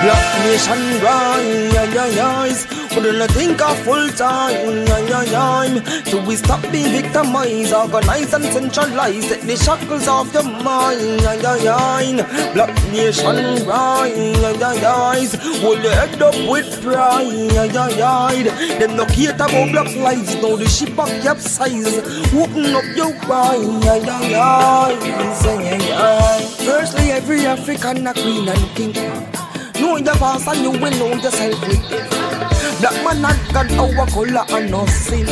Black nation rise, wouldn't think of full time. Till we stop being victimized, organize and centralize, take the shackles off your mind. Black nation rise, hold your head up with pride. Them no care about black lives, now the ship a capsize. Open up your eyes. Firstly, every African a queen and king. Know your past and you will know yourself with it. Black man not got our color and no sin.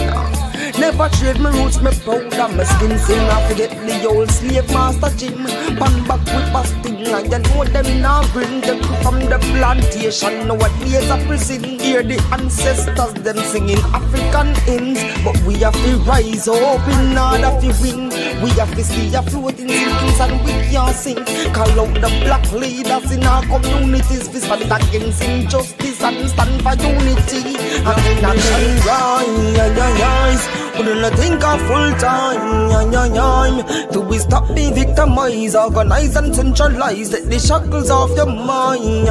Never trade my roots, me proud of my skin. Sing I forget the old slave master Jim. Pan back with pasting, I know them now bring them from the plantation. Nowadays a prison, hear the ancestors them singing African hymns. But we have to rise up in order to win. We have to see a floating sinkings and we can't sing. Call out the black leaders in our communities. We stand against injustice and stand for unity. And in action rise, wouldn't think of full time. Till we stop being victimized, organize and centralize, take the shackles off your mind.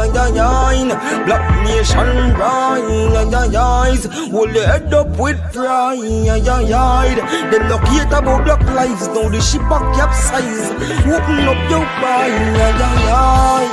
Black nation rise, hold your head up with pride. Them no care about black lives, now the ship a capsize. Open up your mind.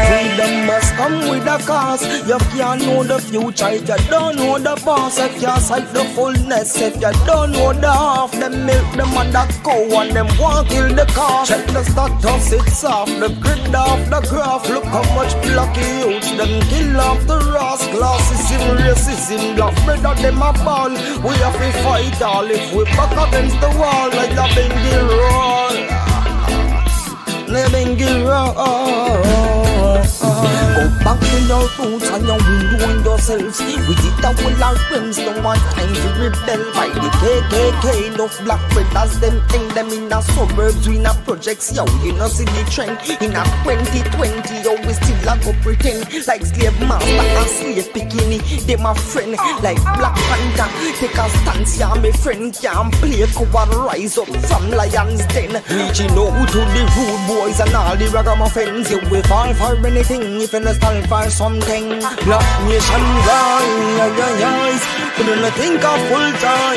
Freedom must come with a cost. You can't know the future if you don't know the past. You can't sight the fullness if you don't know the half. Them milk them and the cow and them want kill the calf. Check the status, it's off the grid off the graph. Look how much blocky youths them kill off the ras. Classism, racism, black brother them a ball. We have to fight all if we back against the wall. Like the Bengal roll, the Bengal roll. Go back to your roots and your window and yourselves. We did that with our friends, no one time to rebel. By the KKK, enough black brothers, them hang them in the suburbs, we in a projects, yo, you know see the trend. In a 2020, yo, we still a go pretend like slave master and slave bikini. They my friend, like Black Panther. Take a stance, yeah, my friend, can't play cover, rise up from lions den. Reaching out to the rude boys and all the ragamuffins. You will fall for anything if you stand for something. Black nation rise, couldn't think of full time.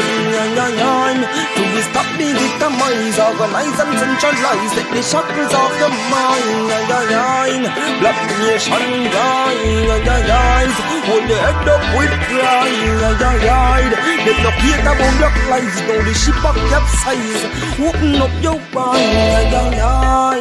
Till we stop being victimized, organize and centralize, take the shackles off your mind. Black nation rise, hold your head up with pride. They no care about black lives, now the ship a capsize. Open up your eyes.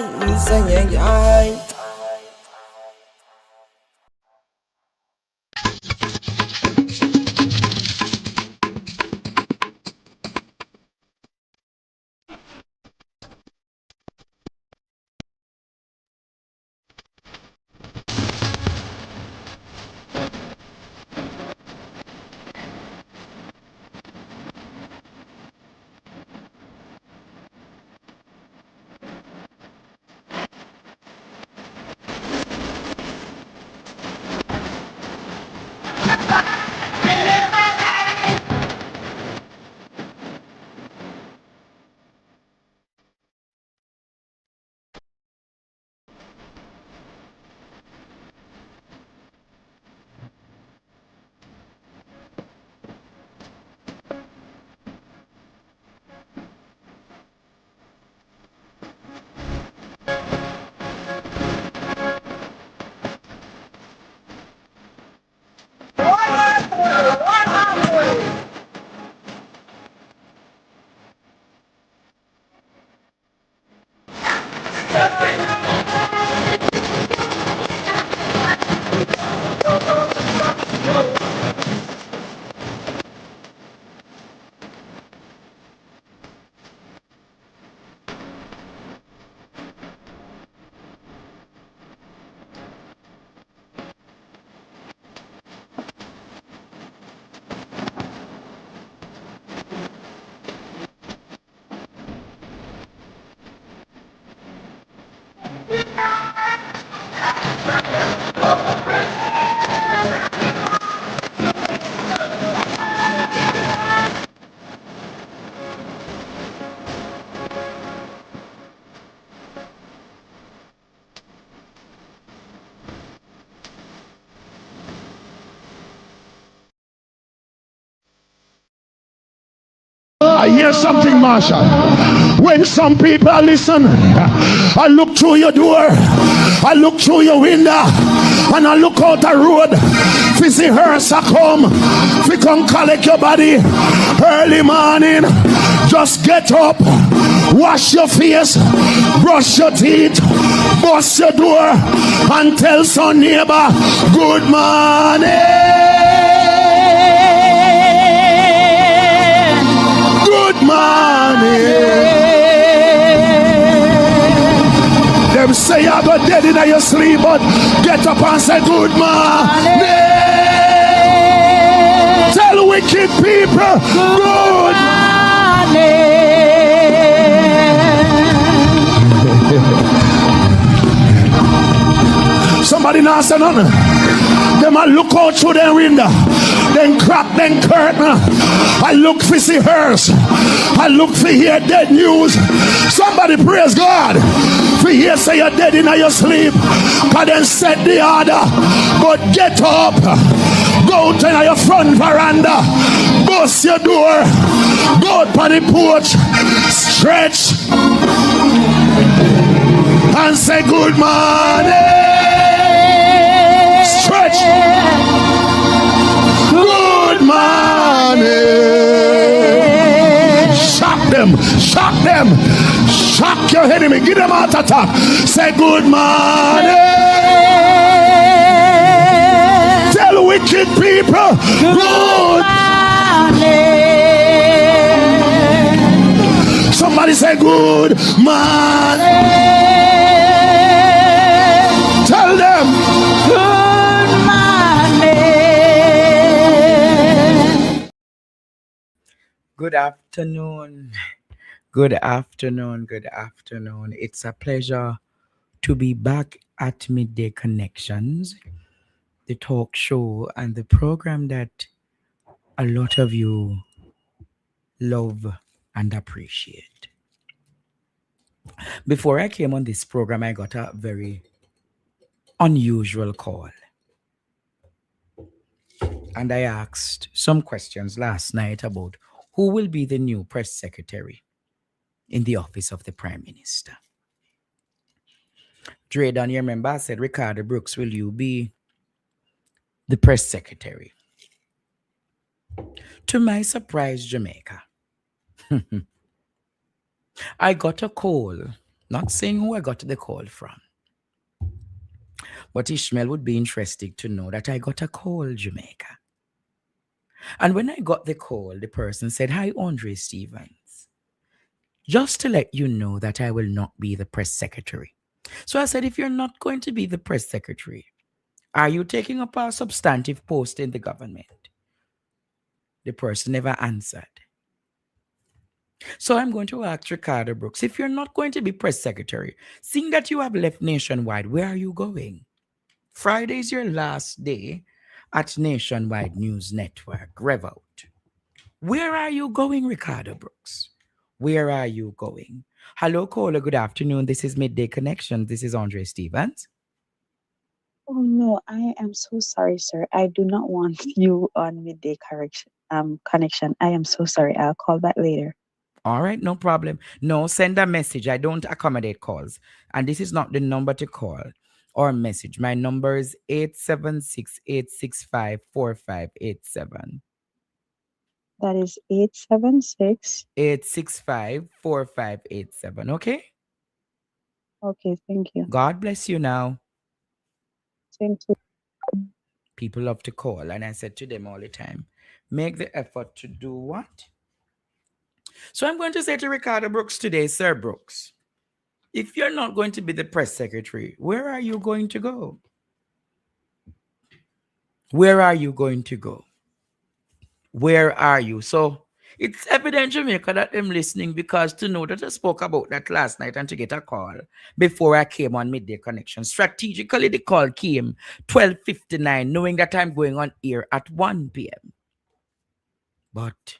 you something, Marsha. When some people listen, I look through your door, I look through your window, and I look out the road. Fizzy hearse a come, we come collect your body early morning. Just get up, wash your face, brush your teeth, bust your door, and tell some neighbor, good morning. Good morning. Them say I got dead in your sleep, but get up and say good morning. Tell wicked people good morning. Somebody now say nothing. Them I look out through their window, then crack them curtain. I look for see hers. I look for hear dead news. Somebody praise God. For hear say you're dead in your sleep. But then set the order. But get up. Go to your front veranda. Bust your door. Go out on the porch. Stretch. And say good morning. Stretch. Good morning. Shock them. Shock them. Shock your enemy. Give them heart attack. Say good morning. Tell wicked people good morning. Somebody say good morning. Tell them good morning. Good afternoon. Good afternoon. Good afternoon. It's a pleasure to be back at Midday Connections, the talk show and the program that a lot of you love and appreciate. Before I came on this program, I got a very unusual call. And I asked some questions last night about who will be the new press secretary in the office of the Prime Minister. Drayden, you remember I said, Ricardo Brooks, will you be the press secretary? To my surprise, Jamaica, I got a call, not saying who I got the call from, but Ishmael would be interested to know that I got a call, Jamaica. And when I got the call, the person said, hi, Andre Stevens. Just to let you know that I will not be the press secretary. So I said, if you're not going to be the press secretary, are you taking up a substantive post in the government? The person never answered. So I'm going to ask Ricardo Brooks, if you're not going to be press secretary, seeing that you have left Nationwide, where are you going? Friday is your last day at Nationwide News Network, Revout. Where are you going, Ricardo Brooks? Where are you going? Hello, caller. Good afternoon. This is Midday Connection. This is Andre Stevens. Oh no, I am so sorry, sir. I do not want you on midday correction connection. I am so sorry. I'll call back later. All right, no problem. No, send a message. I don't accommodate calls. And this is not the number to call or message. My number is 876-865-4587. That is 876. 865-4587. Okay? Okay, thank you. God bless you now. Thank you. People love to call. And I said to them all the time, make the effort to do what? So I'm going to say to Ricardo Brooks today, Sir Brooks, if you're not going to be the press secretary, where are you going to go? Where are you going to go? Where are you? So it's evident, Jamaica, that I'm listening, because to know that I spoke about that last night and to get a call before I came on Midday Connection. Strategically, the call came 12:59, knowing that I'm going on air at 1 p.m. But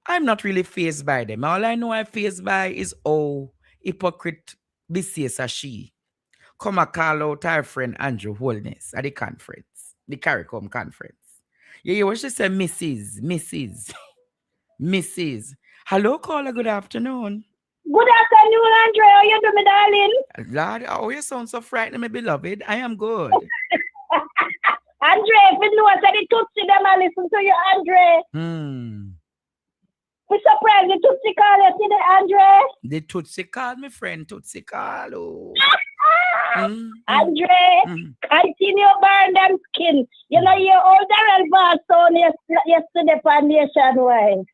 I'm not really fazed by them. All I know I'm fazed by is hypocrite BCS as she come a call out her friend Andrew Holness at the conference, the CARICOM conference. Yeah, what she said, Mrs. Hello, caller. Good afternoon. Good afternoon, Andre. How you doing, darling? Lord, oh, you sound so frightened, my beloved. I am good. Andre, if you know that the Tutsi them I listen to you, Andre. We surprised the Tutsi call you today, Andre. The Tootsie call, my friend. Tootsie call. Oh. Andre, continue burn them skin. You know, you older and boss on yesterday for Nationwide.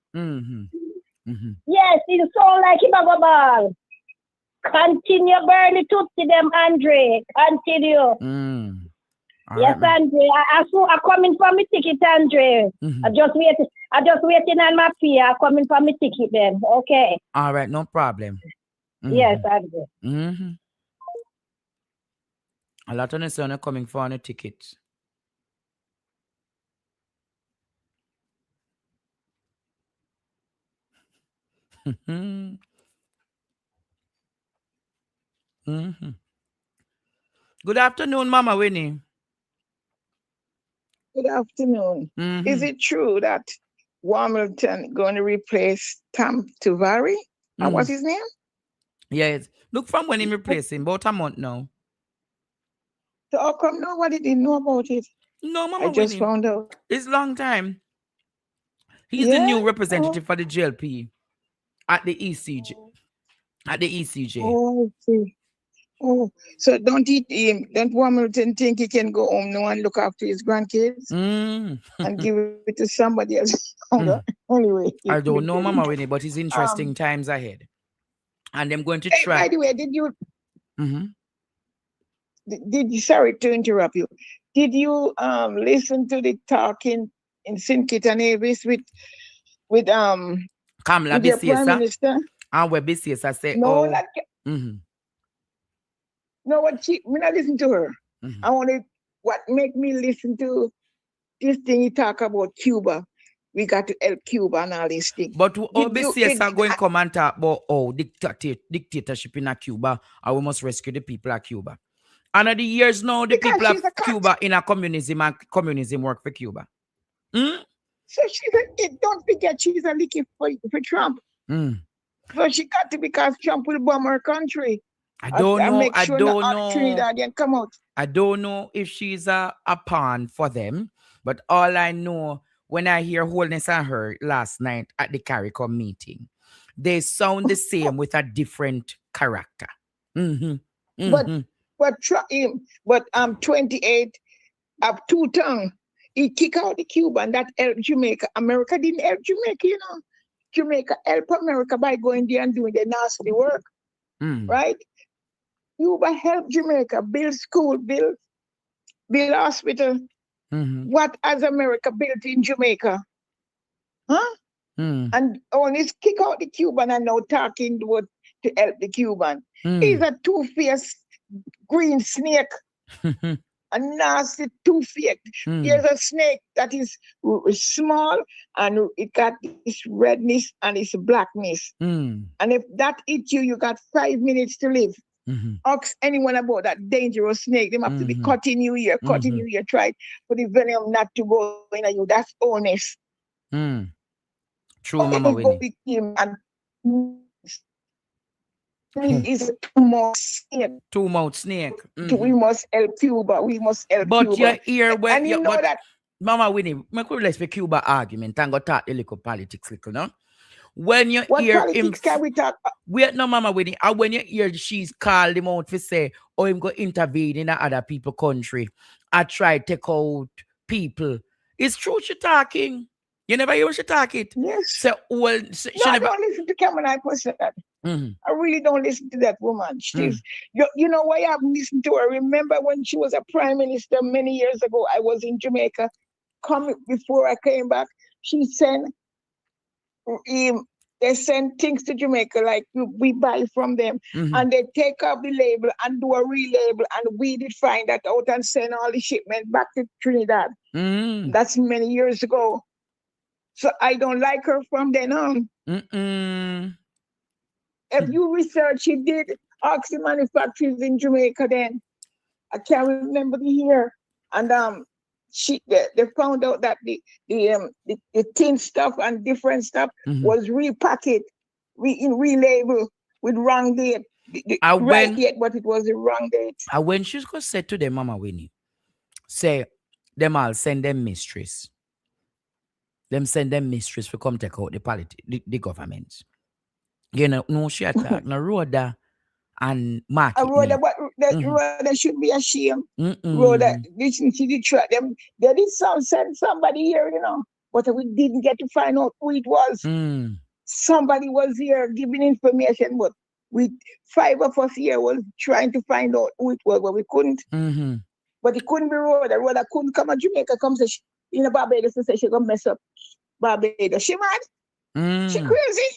Yes, it sound like him a go ball. Continue burn the Tutsi them, Andre. Continue. Yes, Right, Andre. I coming for my ticket, Andre. I just waiting on my fee. I coming for my ticket then. Okay. all right, no problem. Yes, Andre. A lot of us are coming for a ticket. Good afternoon, Mama Winnie. Good afternoon. Is it true that Warmilton going to replace Tam Tuvari? And what's his name? Yes. Look from when he replaced him, about a month now. So how come nobody didn't know about it? No, Mama I just Winnie. found out. It's long time. He's the new representative for the GLP at the ECJ. At the ECJ. Oh, I see. Oh, so don't Warmilton think he can go home now and look after his grandkids and give it to somebody else? Anyway, I don't know, Mama Winnie, but it's interesting times ahead. And I'm going to try. By the way, did you sorry to interrupt you. Did you listen to the talk in St. Kitts and Nevis with Kamala your Prime Bisiesa? Minister? And where Bisiesa say, no, no, what she when I listen to her. I wanted what make me listen to this thing you talk about Cuba. We got to help Cuba and all these things. But Bisiesa going to come and talk about dictatorship in Cuba, and we must rescue the people of Cuba. And the years now, the people of Cuba in a communism and communism work for Cuba. So don't forget she's a licky for Trump. So she got to, because Trump will bomb her country. I don't know. Make sure Trinidad can come out. I don't know if she's a pawn for them, but all I know, when I hear Holness and her last night at the CARICOM meeting, they sound the same with a different character. But 28 have two tongue. He kick out the Cuban that helped Jamaica. America didn't help Jamaica, you know. Jamaica helped America by going there and doing the nasty work. Right? Cuba helped Jamaica build school, build hospital. What has America built in Jamaica? Huh? And only kick out the Cuban and now talking to help the Cuban. He's a two-faced green snake. A nasty two-faced. Here's a snake that is small and it got this redness and this blackness. And if that eats you, you got 5 minutes to live. Ask anyone about that dangerous snake. They have to be cutting you here, try for the venom not to go in you. That's honest. True, Mama Winnie. Is a two-mouth snake. We must help Cuba. We must help Cuba. But you're here when and you know that. Mama Winnie, let's for Cuba argument and go talk a little politics, no? When you what hear politics can we talk? Wait, no, Mama Winnie. And when you hear she's called him out for say, oh, him go intervene in other people's country, I try to take out people. It's true she talking. You never hear she talk it? Yes. So, well, I don't listen to Cameron. I person that. I really don't listen to that woman. She's, you know why I haven't listened to her? Remember when she was a prime minister many years ago? I was in Jamaica. Before I came back, she sent. They send things to Jamaica like we buy from them, and they take off the label and do a relabel, and we did find that out and send all the shipment back to Trinidad. That's many years ago. So I don't like her from then on. If you research, she did ask the manufacturers in Jamaica then. I can't remember the year. And they found out that the tin stuff and different stuff was repackaged, relabeled with wrong date. The right date, but it was the wrong date. And when she's going to say to them, Mama Winnie, say, them all send them mistress. Them send them mistress for come take out the government. You know, no she attack, no Rhoda and market. Rhoda, but Rhoda should be ashamed. Rhoda, listen, she did try them. They did send somebody here, you know, but we didn't get to find out who it was. Somebody was here giving information, but 5 of us here was trying to find out who it was, but we couldn't. But it couldn't be Rhoda. Rhoda couldn't come to Jamaica, come say, in a Barbados and say she gonna mess up Barbados. She mad? She crazy?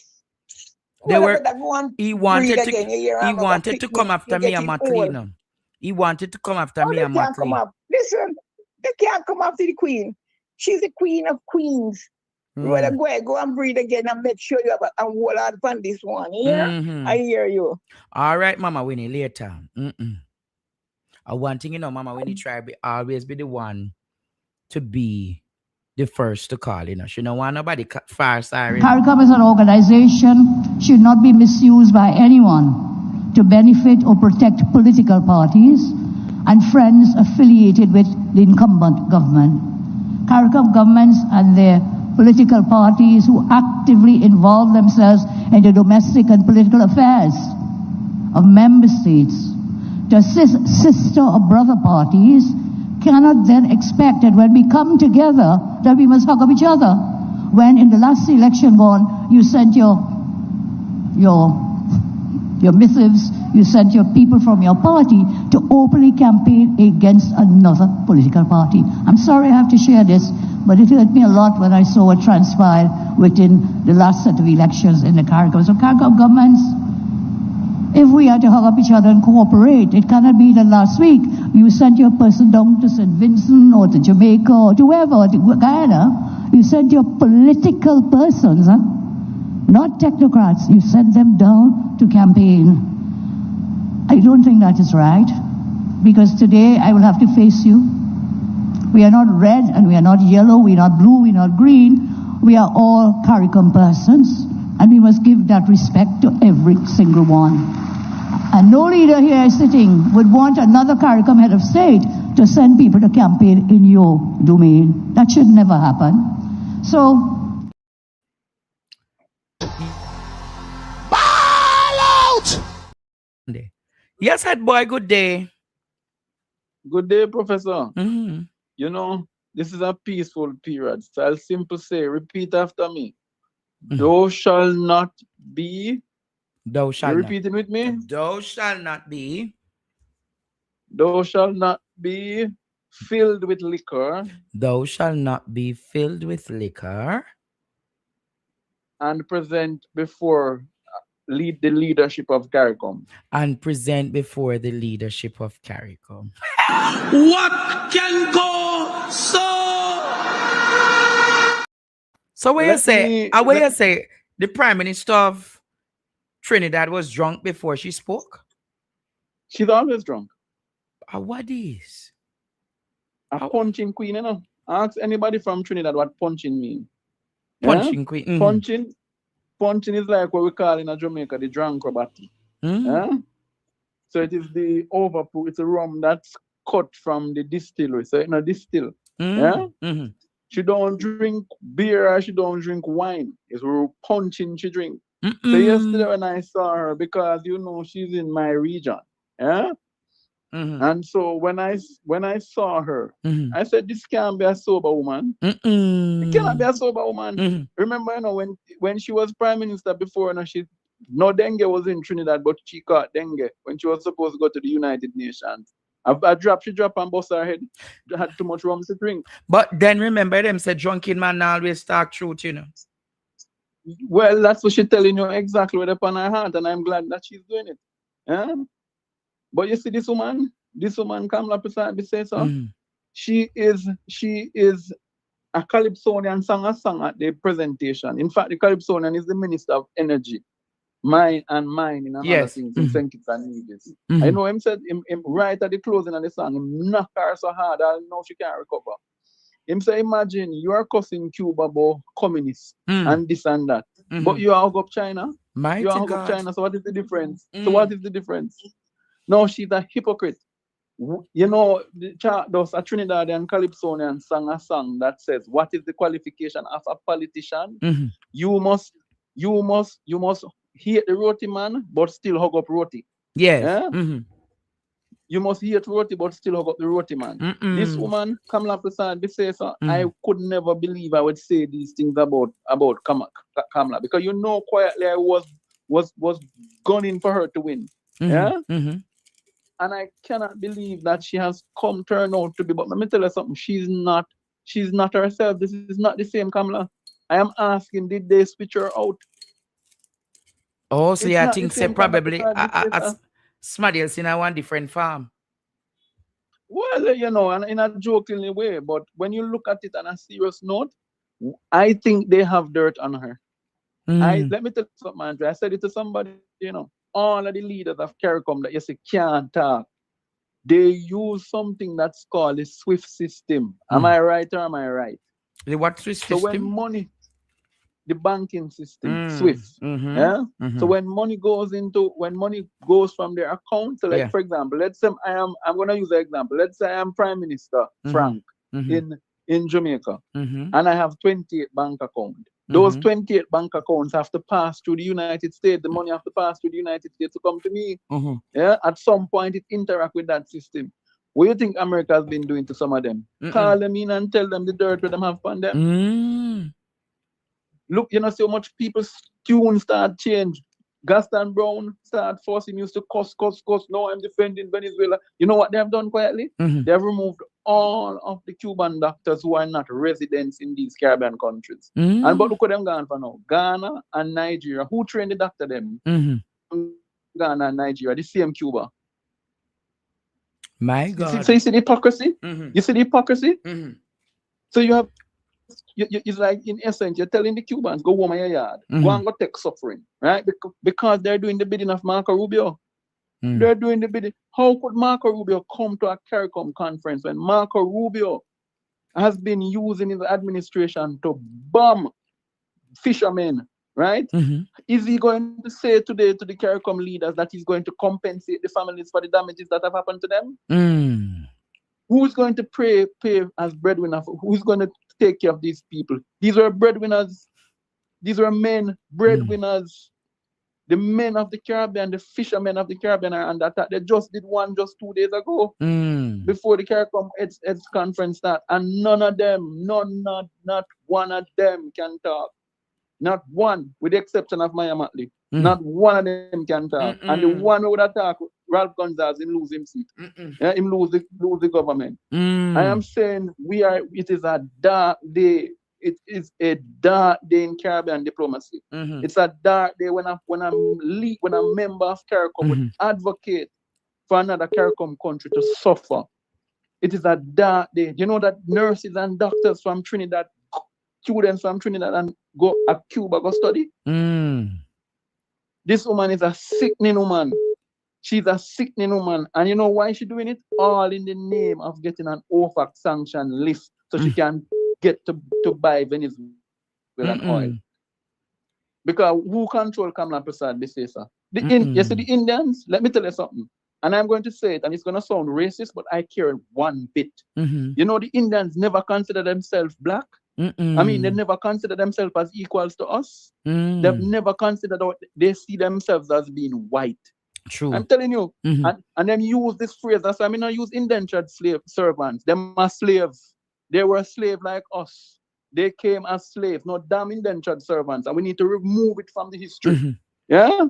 He wanted to come after me and McLean. He wanted to come after me and McLean. Listen, they can't come after the queen. She's the queen of queens. Rhoda, go and breathe again and make sure you have a whole lot on this one. Yeah? I hear you. All right, Mama Winnie, later. One thing, you know, Mama Winnie try to always be the one to be the first to call, you know. She don't want nobody far siren. CARICOM as an organization should not be misused by anyone to benefit or protect political parties and friends affiliated with the incumbent government. CARICOM governments and their political parties who actively involve themselves in the domestic and political affairs of member states to assist sister or brother parties cannot then expect that when we come together that we must hug up each other. When in the last election gone, you sent your missives, you sent your people from your party to openly campaign against another political party. I'm sorry I have to share this, but it hurt me a lot when I saw what transpired within the last set of elections in the CARICOM. So CARICOM governments, if we are to hug up each other and cooperate, it cannot be that last week you sent your person down to St. Vincent or to Jamaica or to wherever, or to Guyana. You sent your political persons, not technocrats. You sent them down to campaign. I don't think that is right, because today I will have to face you. We are not red and we are not yellow, we are not blue, we are not green. We are all CARICOM persons, and we must give that respect to every single one. And no leader here sitting would want another CARICOM head of state to send people to campaign in your domain. That should never happen. So, ball out! Yes, head boy, good day. Good day, Professor. You know, this is a peaceful period. So I'll simply say, repeat after me. Thou shall not be. Thou shall you repeating with me? Thou shall not be. Thou shall not be filled with liquor. Thou shall not be filled with liquor. And present before the leadership of CARICOM. And present before the leadership of CARICOM. What can go so? So what you say? The Prime Minister of Trinidad was drunk before she spoke? She's always drunk. What is? A punching queen, you know. Ask anybody from Trinidad what punching means. Punching queen. Punching is like what we call in Jamaica the drunk robot. So it is the overproof. It's a rum that's cut from the distillery. So it's not distill. She don't drink beer. She don't drink wine. It's punching she drink. So yesterday when I saw her, because you know she's in my region, and so when I saw her, I said, this can't be a sober woman. It cannot be a sober woman. Remember, you know, when she was prime minister before, you know, no dengue was in Trinidad, but she caught dengue when she was supposed to go to the United Nations. She dropped and bust her head. Had too much rum to drink. But then remember them said drunken man always talk truth, you know. Well, that's what she's telling you exactly what upon her heart, and I'm glad that she's doing it. But you see this woman, Kamala beside me say so. She is a Calypsonian sang at the presentation. In fact, the Calypsonian is the Minister of Energy, mine and mining and other things in St. Kitts and Nevis. I know him said him right at the closing of the song, him knock her so hard I know she can't recover. Him say, imagine you are cussing Cuba about communists and this and that. But you are up China. Mighty You are up God. China. So what is the difference? So what is the difference? No, she's a hypocrite. You know, those a Trinidadian Calypsonian sang a song that says, what is the qualification of a politician? You must hate the roti man, but still hug up roti. Yes. Yeah? You must hate roti, but still hug up the roti man. This woman, Kamala Prasad, I could never believe I would say these things about Kamala, because you know quietly I was gunning for her to win. Yeah? And I cannot believe that she has turned out to be. But let me tell you something. She's not herself. This is not the same Kamala. I am asking, did they switch her out? Oh, so I think say probably somebody else in a one different farm. Well, you know, and in a jokingly way, but when you look at it on a serious note, I think they have dirt on her. Let me tell you something, Andrew. I said it to somebody, you know, all of the leaders of CARICOM that you say can't talk, they use something that's called the SWIFT system. Am I right or am I right? The what SWIFT system? So when money, the banking system, SWIFT. Yeah. So when money goes from their account, so like for example, let's say I'm gonna use an example. Let's say I'm Prime Minister Frank in Jamaica, and I have 28 bank accounts. Those 28 bank accounts have to pass through the United States. The money have to pass through the United States to come to me. Yeah. At some point, it interact with that system. What do you think America has been doing to some of them? Call them in and tell them the dirt that them have on them. Look, you know, so much people's tune start change. Gaston Brown start forcing used to cuss. Now I'm defending Venezuela. You know what they have done quietly? They have removed all of the Cuban doctors who are not residents in these Caribbean countries. But look what them gone for now. Ghana and Nigeria. Who trained the doctor them? Ghana and Nigeria, the same Cuba. My God. So you see the hypocrisy? You see the hypocrisy? So you have it's like, in essence, you're telling the Cubans, go home in your yard, go and go take suffering, right? Because they're doing the bidding of Marco Rubio. They're doing the bidding. How could Marco Rubio come to a CARICOM conference when Marco Rubio has been using his administration to bomb fishermen, right? Is he going to say today to the CARICOM leaders that he's going to compensate the families for the damages that have happened to them? Who's going to pay as breadwinner? Who's going to take care of these people? These are breadwinners. These are men, breadwinners. The men of the Caribbean, the fishermen of the Caribbean are under attack. They just did one just 2 days ago before the CARICOM Eds conference start. And none of them, not one of them can talk. Not one, with the exception of Maya Matley. Not one of them can talk. And the one who would attack, Ralph Gonzalez, him lose him seat. Yeah, him lose the government. I am saying it is a dark day. It is a dark day in Caribbean diplomacy. It's a dark day when a member of CARICOM would advocate for another CARICOM country to suffer. It is a dark day. You know that nurses and doctors from Trinidad, students from Trinidad and go to Cuba go study? This woman is a sickening woman. She's a sickening woman. And you know why she's doing it? All in the name of getting an OFAC sanction list so she can get to buy Venezuelan oil. Because who control Kamala Prasad, they say, sir? You see, the Indians, let me tell you something. And I'm going to say it, and it's going to sound racist, but I care one bit. You know, the Indians never consider themselves black. I mean, they never consider themselves as equals to us. They've never considered they see themselves as being white. True. I'm telling you. And them use this phrase. That's why I mean I use indentured slave servants. Them are slaves. They were slaves like us. They came as slaves, not damn indentured servants. And we need to remove it from the history. Yeah?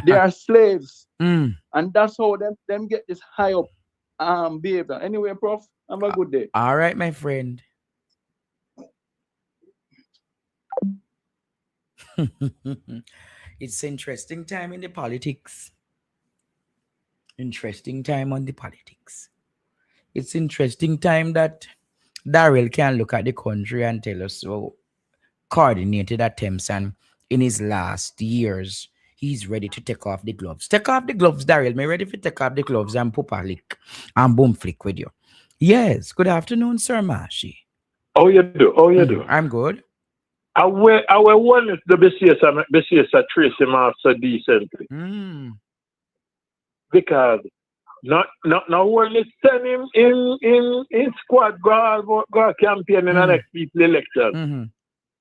They are slaves. And that's how them get this high up behavior. Anyway, Prof, have a good day. All right, my friend. It's interesting time in the politics. Interesting time on the politics. It's interesting time that Darrell can look at the country and tell us how coordinated attempts, and in his last years, he's ready to take off the gloves. Take off the gloves, Darrell. Me ready to take off the gloves and pop a lick and boom flick with you. Yes. Good afternoon, Sir Mashi. How you do? How you do? I'm good. Our one is the BCS trace him off so decently. Because not only send him in squad go campaign in the next people election.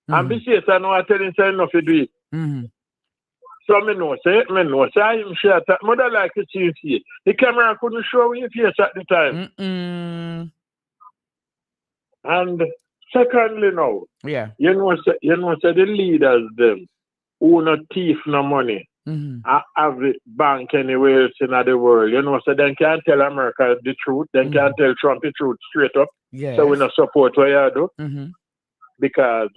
And BCS I know I tell him say enough to do it. So me know say I'm sure that mother like to see you. The camera couldn't show your face at the time. And secondly now, you know say the leaders them who no thief no money. Have it bank anywhere else in the world. You know, so they can't tell America the truth. They can't tell Trump the truth straight up. So we not support what you do. Because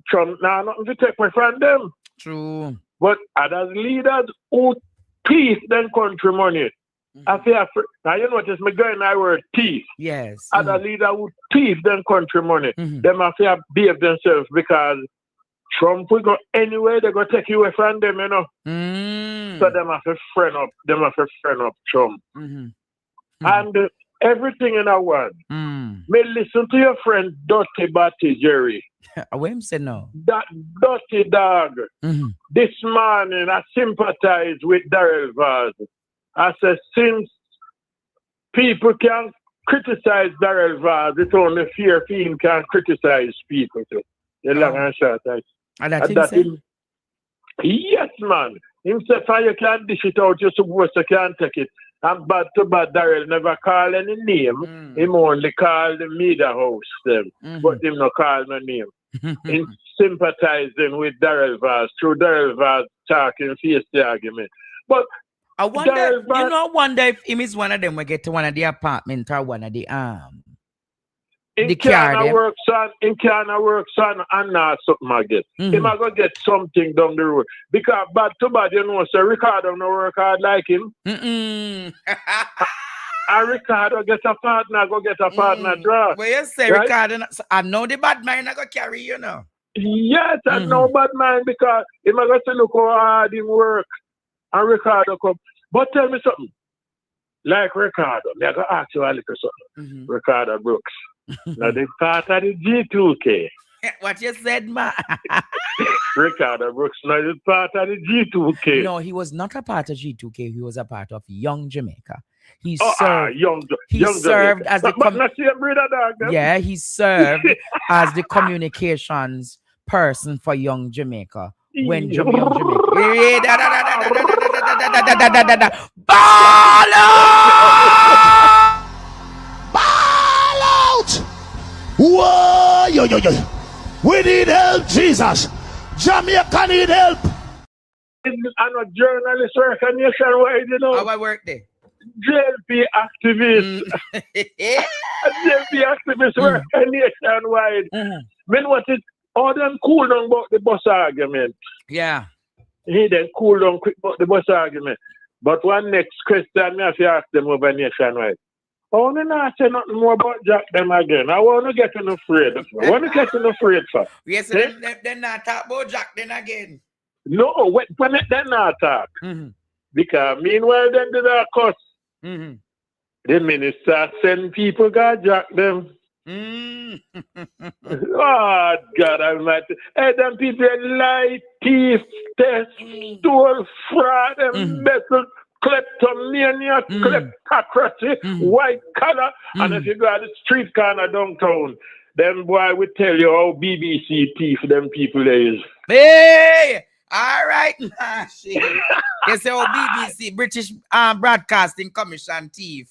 Trump now nothing to take away from them. True. But other leaders who thief them country money. I feel now you notice me going that word thief. Yes. Other leaders who thief them country money. Them have to behave themselves because Trump will go anywhere, they go take you away from them, you know. So them have to friend up Trump. And everything in a one. May listen to your friend Dirty Batty Jerry. What him say no? That dirty dog. This morning I sympathize with Darrell Vaz. I said since people can criticize Darrell Vaz, it's only fear him can criticize people too. The long and short. Yes, man. Himself, you can't dish it out, you're supposed to can't take it. And bad to bad, Darrell never call any name. Him only call the media house them. But him not call no name. Him sympathizing with Darrell Vaz, through Darrell Vaz talking, face the argument. But I wonder, I wonder if him is one of them we get to one of the apartment or one of the in Canada works on and not something I get. He might go get something down the road. Because bad to bad, you know, so Ricardo no work hard like him. And Ricardo get a partner, draw. Well, you say right? Ricardo, I know the bad man I go carry, you know. Yes, I know bad man because he might go to look how hard him work. And Ricardo come. But tell me something. Like Ricardo, I go ask you a little something. Ricardo Brooks. Now the part of the G2K. What you said, man? Ricardo Brooks, now the part of the G2K. No, he was not a part of G2K. He was a part of Young Jamaica. He served. He served as the. Yeah, he served as the communications person for Young Jamaica when Young Jamaica. Ball out! Whoa, yo. We need help, Jesus. Jamaica need help. I'm a journalist working nationwide, you know. How I work there? JLP activist. JLP activist working nationwide. When what is all them cool down about the bus argument? Yeah. He then cool down quick about the bus argument. But one next question, I have to ask them over nationwide. I want to not say nothing more about Jack them again. I want to get afraid. I want to get afraid for. Yes, they're not talk about Jack then again. No, when they not talk. Because meanwhile, them did a cuss. The minister send people got Jack them. Oh, God Almighty. Hey, them people lie, thief, test, stole, fraud, embezzle, kleptomania, kleptocracy, white collar. And if you go to the street corner downtown, them boy will tell you how BBC thief them people is. Hey! All right, nah, shit. You say, BBC, British Broadcasting Commission thief.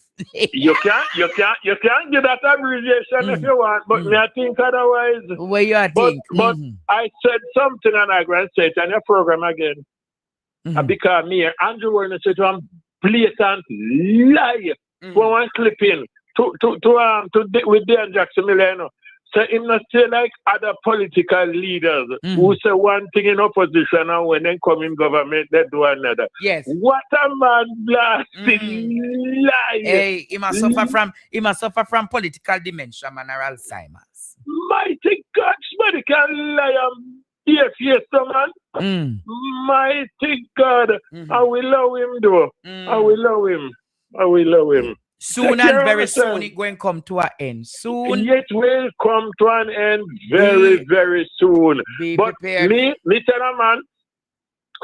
you can't give that abbreviation if you want, but me I think otherwise. Where you think? But I said something and I go and say it on your program again. Because me and Andrew Warren said I'm blatant lie for one clipping with Dan Jackson Milano. So him not say like other political leaders who say one thing in opposition and when they come in government they do another. Yes. What a man blasting lie. Hey, he must suffer from political dementia, man, or Alzheimer's. Mighty God, somebody can lie and yes, man. Mighty God. I will love him though. I will love him. Soon Take and care of very soon yourself. it going come to an end. Soon. It will come to an end very, very soon. Be But prepared. me tell a man,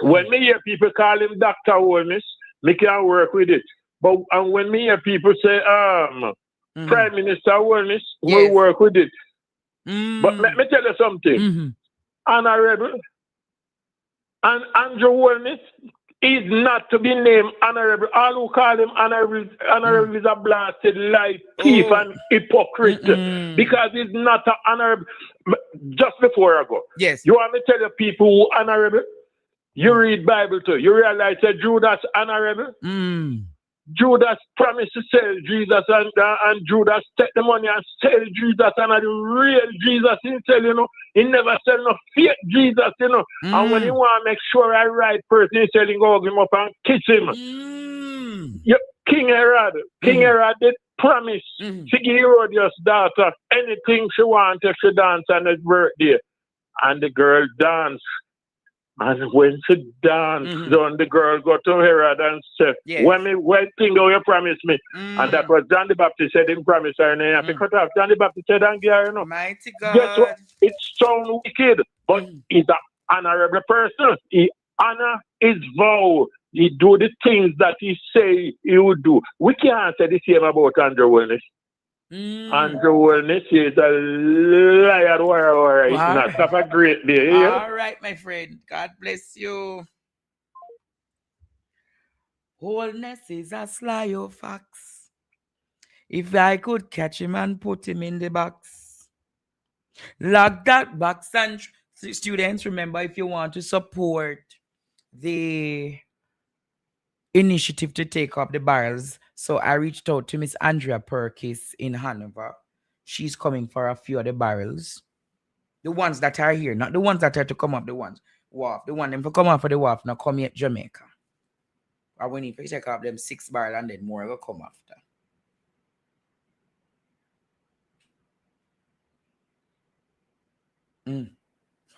when me hear people call him Dr. Holmes, me can work with it. But and when me hear people say, Prime Minister Holmes, we work with it. But let me tell you something. Honorable and Andrew Holmes is not to be named honorable. All who call him honorable is a blasted lie, thief, and hypocrite. Because he's not an honorable. Just before I go, you want me to tell the people who honorable? You read Bible too. You realize that Judas honorable. Judas promised to sell Jesus, and Judas take the money and sell Jesus, and the real Jesus himself, you know, he never sell no fake Jesus, you know. And when he want to make sure a right person, he selling go hug him up and kiss him. King Herod did promise to give Herodias' daughter anything she wanted if she dance on his birthday, and the girl danced. And when she danced, then the girl go to Herod and said, when thing you promise me. And that was John the Baptist said him promise her, and have to cut off. John the Baptist said, and give her, you know. Mighty God. Guess what? It sounds wicked, but he's an honorable person. He honor his vow. He do the things that he say he would do. We can't say the same about Andrew Wellness. Andrew Wellness is a liar, or it's not. Have a great day. Yeah? All right, my friend. God bless you. Wholeness is a sly fox. If I could catch him and put him in the box, lock that box. And students, remember, if you want to support the initiative to take up the barrels, so I reached out to Miss Andrea Perkis in Hanover. She's coming for a few of the barrels. The ones that are here, not the ones that are to come up, the ones wharf. The one them for come up for the wharf, now come here to Jamaica. Or we need to take up them 6 barrels and then more will come after.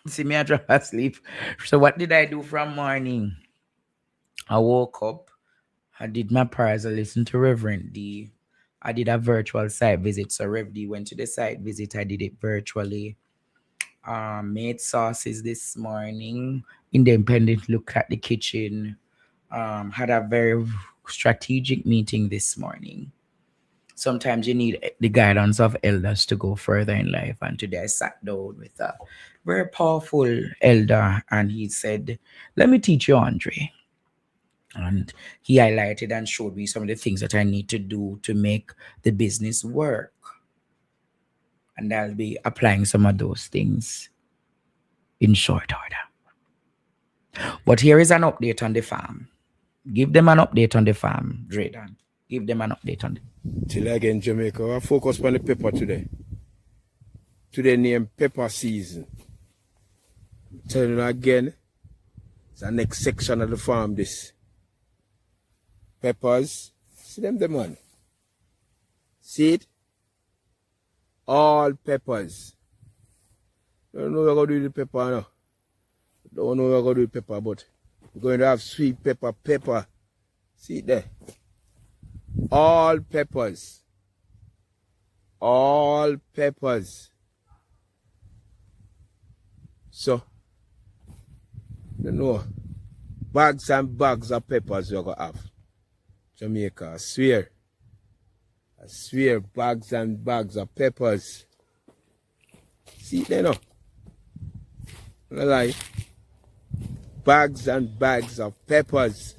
See me, I drop asleep. So what did I do from morning? I woke up. I did my prayers. I listened to Reverend D. I did a virtual site visit. So Rev D went to the site visit. I did it virtually. Made sauces this morning. Independent look at the kitchen. Had a very strategic meeting this morning. Sometimes you need the guidance of elders to go further in life. And today I sat down with a very powerful elder, and he said, let me teach you, Andre. And he highlighted and showed me some of the things that I need to do to make the business work. And I'll be applying some of those things in short order. But here is an update on the farm. Give them an update on the farm, Drayden. Give them an update on it. Till again, Jamaica. I focus on the pepper today. Today named pepper season. Telling you again, it's the next section of the farm. This peppers, see them, the man. See it? All peppers. Don't know what we're going to do with the pepper now. Don't know what we're going to do with pepper, but we're going to have sweet pepper. See it there? All peppers. All peppers. So, you know, bags and bags of peppers you're going to have. Jamaica, I swear, bags and bags of peppers. See it there now? No lie. Bags and bags of peppers.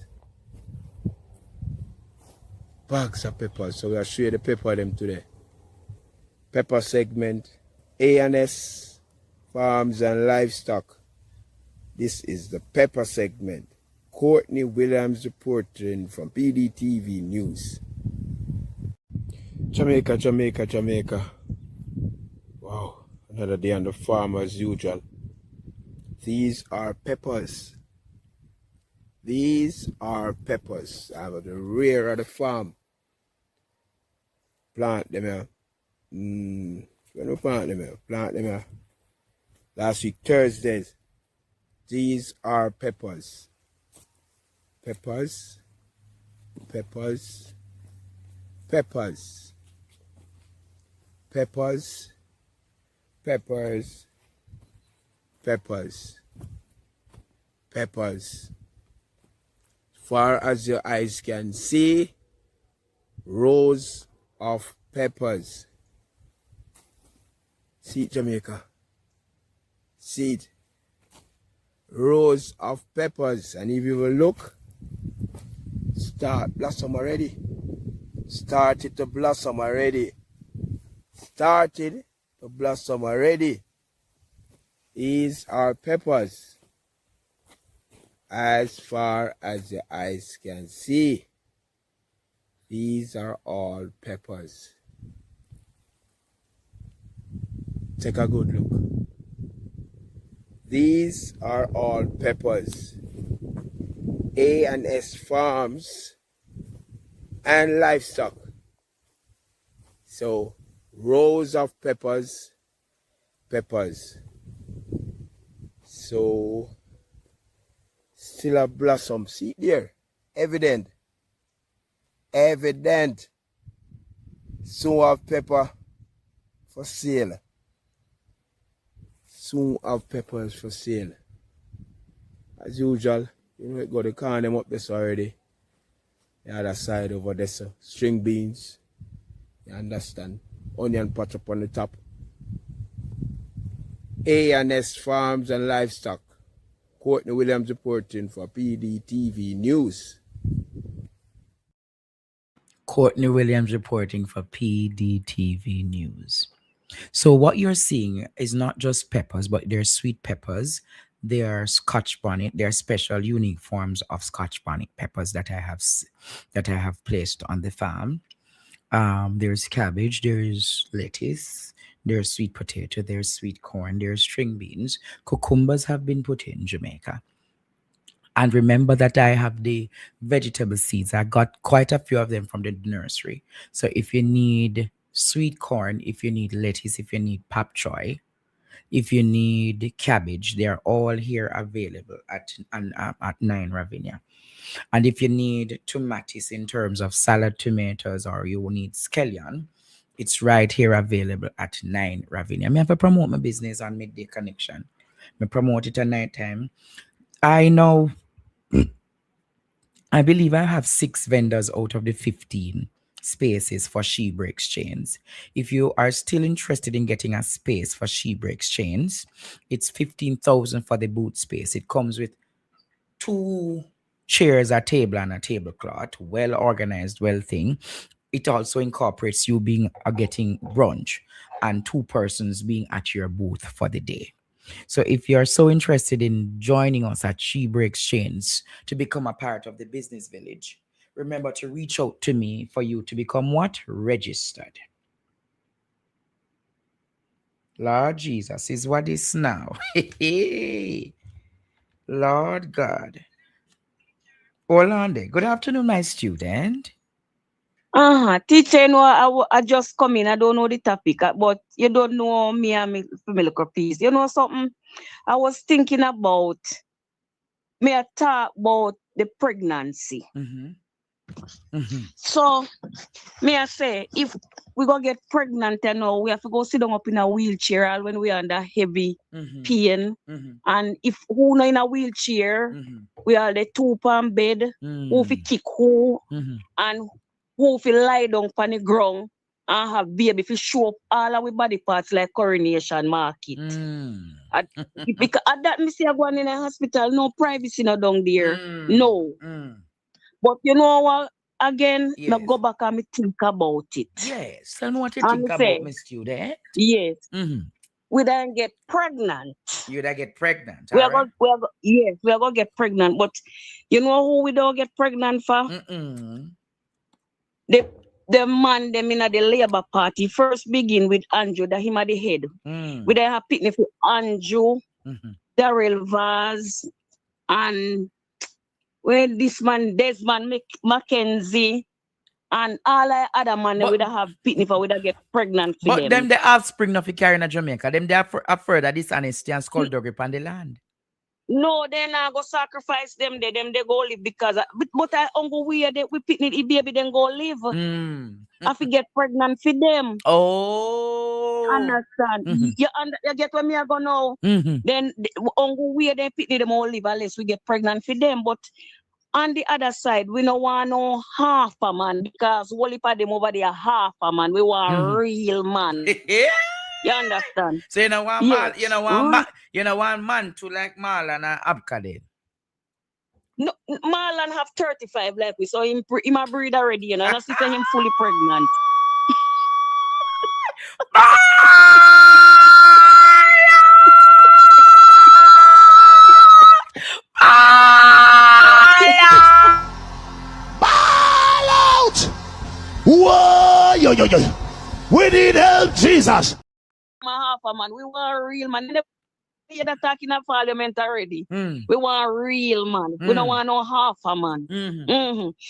Bags of peppers. So we'll show you the pepper them today. Pepper segment, A&S, Farms and Livestock. This is the pepper segment. Courtney Williams reporting from PDTV News. Jamaica. Wow, another day on the farm as usual. These are peppers. These are peppers. I have the rear of the farm. Plant them here. When we plant them here? Plant them here. Last week, Thursdays. These are peppers. Peppers. peppers. Peppers. Peppers. Peppers. Peppers. Far as your eyes can see, rows of peppers. See it, Jamaica. See it. Rows of peppers. And if you will look, start blossom already. Started to blossom already. Started to blossom already. These are peppers. As far as the eyes can see, these are all peppers. Take a good look. These are all peppers. A&S Farms and Livestock. So, rows of peppers. So, still a blossom. See there? Evident. Soon have pepper for sale. Soon have peppers for sale. As usual, you know, got the can them up this already. The other side over there, so string beans. You understand? Onion patch up on the top. A&S Farms and Livestock. Courtney Williams reporting for PDTV News. Courtney Williams reporting for PDTV News. So what you're seeing is not just peppers, but they're sweet peppers. They are Scotch bonnet. They are special, unique forms of Scotch bonnet peppers that I have placed on the farm. There's cabbage, there's lettuce, there's sweet potato, there's sweet corn, there's string beans. Cucumbers have been put in Jamaica. And remember that I have the vegetable seeds. I got quite a few of them from the nursery. So if you need sweet corn, if you need lettuce, if you need pak choy, if you need cabbage, they are all here available at 9 Ravinia. And if you need tomatoes in terms of salad tomatoes or you need scallion, it's right here available at 9 Ravinia. I have to promote my business on Midday Connection. I promote it at night time. I believe I have 6 vendors out of the 15 spaces for She Breaks Chains. If you are still interested in getting a space for She Breaks Chains, it's 15,000 for the booth space. It comes with 2 chairs, a table, and a tablecloth, well organized, well thing. It also incorporates you getting brunch and 2 persons being at your booth for the day. So if you're so interested in joining us at She Breaks Chains to become a part of the business village, remember to reach out to me for you to become what? Registered. Lord Jesus is what is now. Lord God. Orlando, good afternoon, my student. Teacher, you know, I just come in. I don't know the topic, but you don't know me and me familiar piece. You know something? I was thinking about me I talk about the pregnancy. So me I say if we gonna get pregnant, you know, we have to go sit down up in a wheelchair when we are under heavy pain. And if who not in a wheelchair, we are the 2 pound bed, who fi kick who, and who fi lie down on the ground and have baby fi show up all our body parts like coronation market. Because at that me see one in a hospital, no privacy no down there. No. But you know what? Again, I go back and me think about it. Yes, I know what you think about, my student. Yes. We don't get pregnant. You don't get pregnant. We are gonna get pregnant. But you know who we don't get pregnant for? The man them in the Labour Party first begin with Andrew, that him at the head. We don't have picnic for Andrew, Daryl Vaz, and when this man, Desmond Mackenzie, and all the other man we don't have picnic for, we don't get pregnant for them. But them the offspring not carrying a Jamaica. Them they are afraid of dishonesty and skullduggery upon the land. No, they not go sacrifice them. They go live because. But I uncle we picnic baby then go live. I forget pregnant for them. Oh. Understand? You get where me I go now. Then on where they pick them all live unless we get pregnant for them. But on the other side, we don't want no half a man because all of them over there half a man. We want a real man. You understand? So you know one man, you know one man to like Marlon and Abka. No, Marlon have 35 like we, so him a breed already, you know. And I see him fully pregnant. Ball out! Whoa, yo. We need help, Jesus. Half a man. We want a real man. You're talking in parliament already. We want a real man. We don't want no half a man.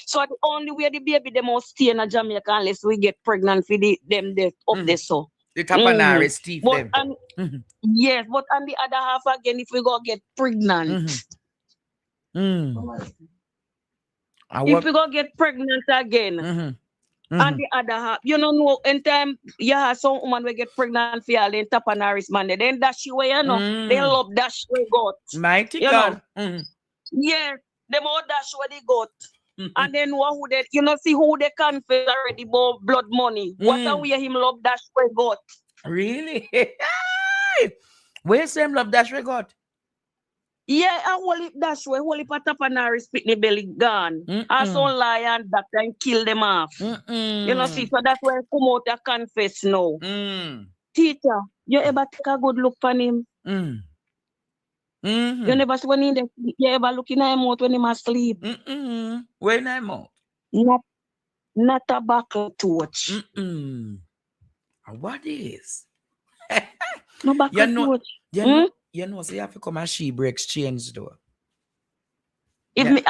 So the only way the baby them must stay in Jamaica unless we get pregnant for them up there so. The Tapanari Steve but them. Yes, but on the other half again, if we go get pregnant. If we go get pregnant again. And the other half, you know, in time, some woman will get pregnant for you, then Tapanaris man, then dash away, you know. They love dash away goat. Mighty you God. Yeah, them all dash away the goat. And then who they, you know, see who they confess already about blood money. What a way him love dash away goat. Really? Where's him love dash away goat? Yeah, I hold it dash way, hold it for Tapanaris pitney belly gone. I saw lion that and kill them off. You know, see, so that's why I come out and confess now. Teacher, you ever take a good look on him? You never see when you ever looking at him out when him asleep? When I'm out? Not a buckle torch. What is? No buckle torch. You know, so you have to come and Sheba exchange though. If me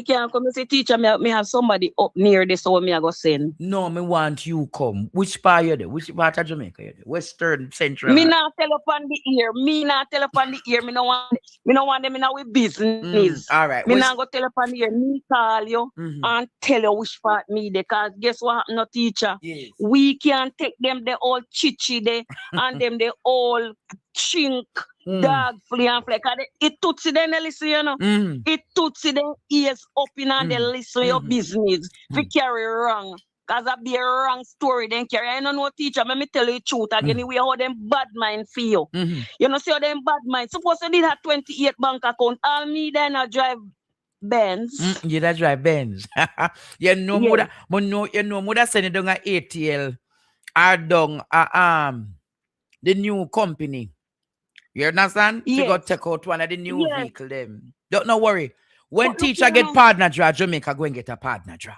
can come and say, teacher, me have somebody up near this, so me I go send. No, me want you come. Which part you there? Which part of Jamaica you there? Western, Central? Me not tell up on the ear. Me not tell up on the ear. Me no want them in our business. All right. Me not go tell up on the ear. Me call you and tell you which part me there. Because guess what happened, no teacher? Yes. We can take them the old chichi there and them the old chink. Dog, flea and fleck. It tootsie them the listen, you know. It tootsie them ears up in and they listen your business. If you carry wrong. Because that be a wrong story then carry. I don't know teacher, let me tell you the truth again. Anyway, how them bad mind feel. You know, see how them bad mind. Suppose you did have 28 bank account. All me then I drive Benz. You that drive Benz. You know, mother send it down at ATL or down the new company. You understand? Yes. You got to take out one of the new vehicle them. Don't worry. When teacher get partner draw, Jamaica go and get a partner draw.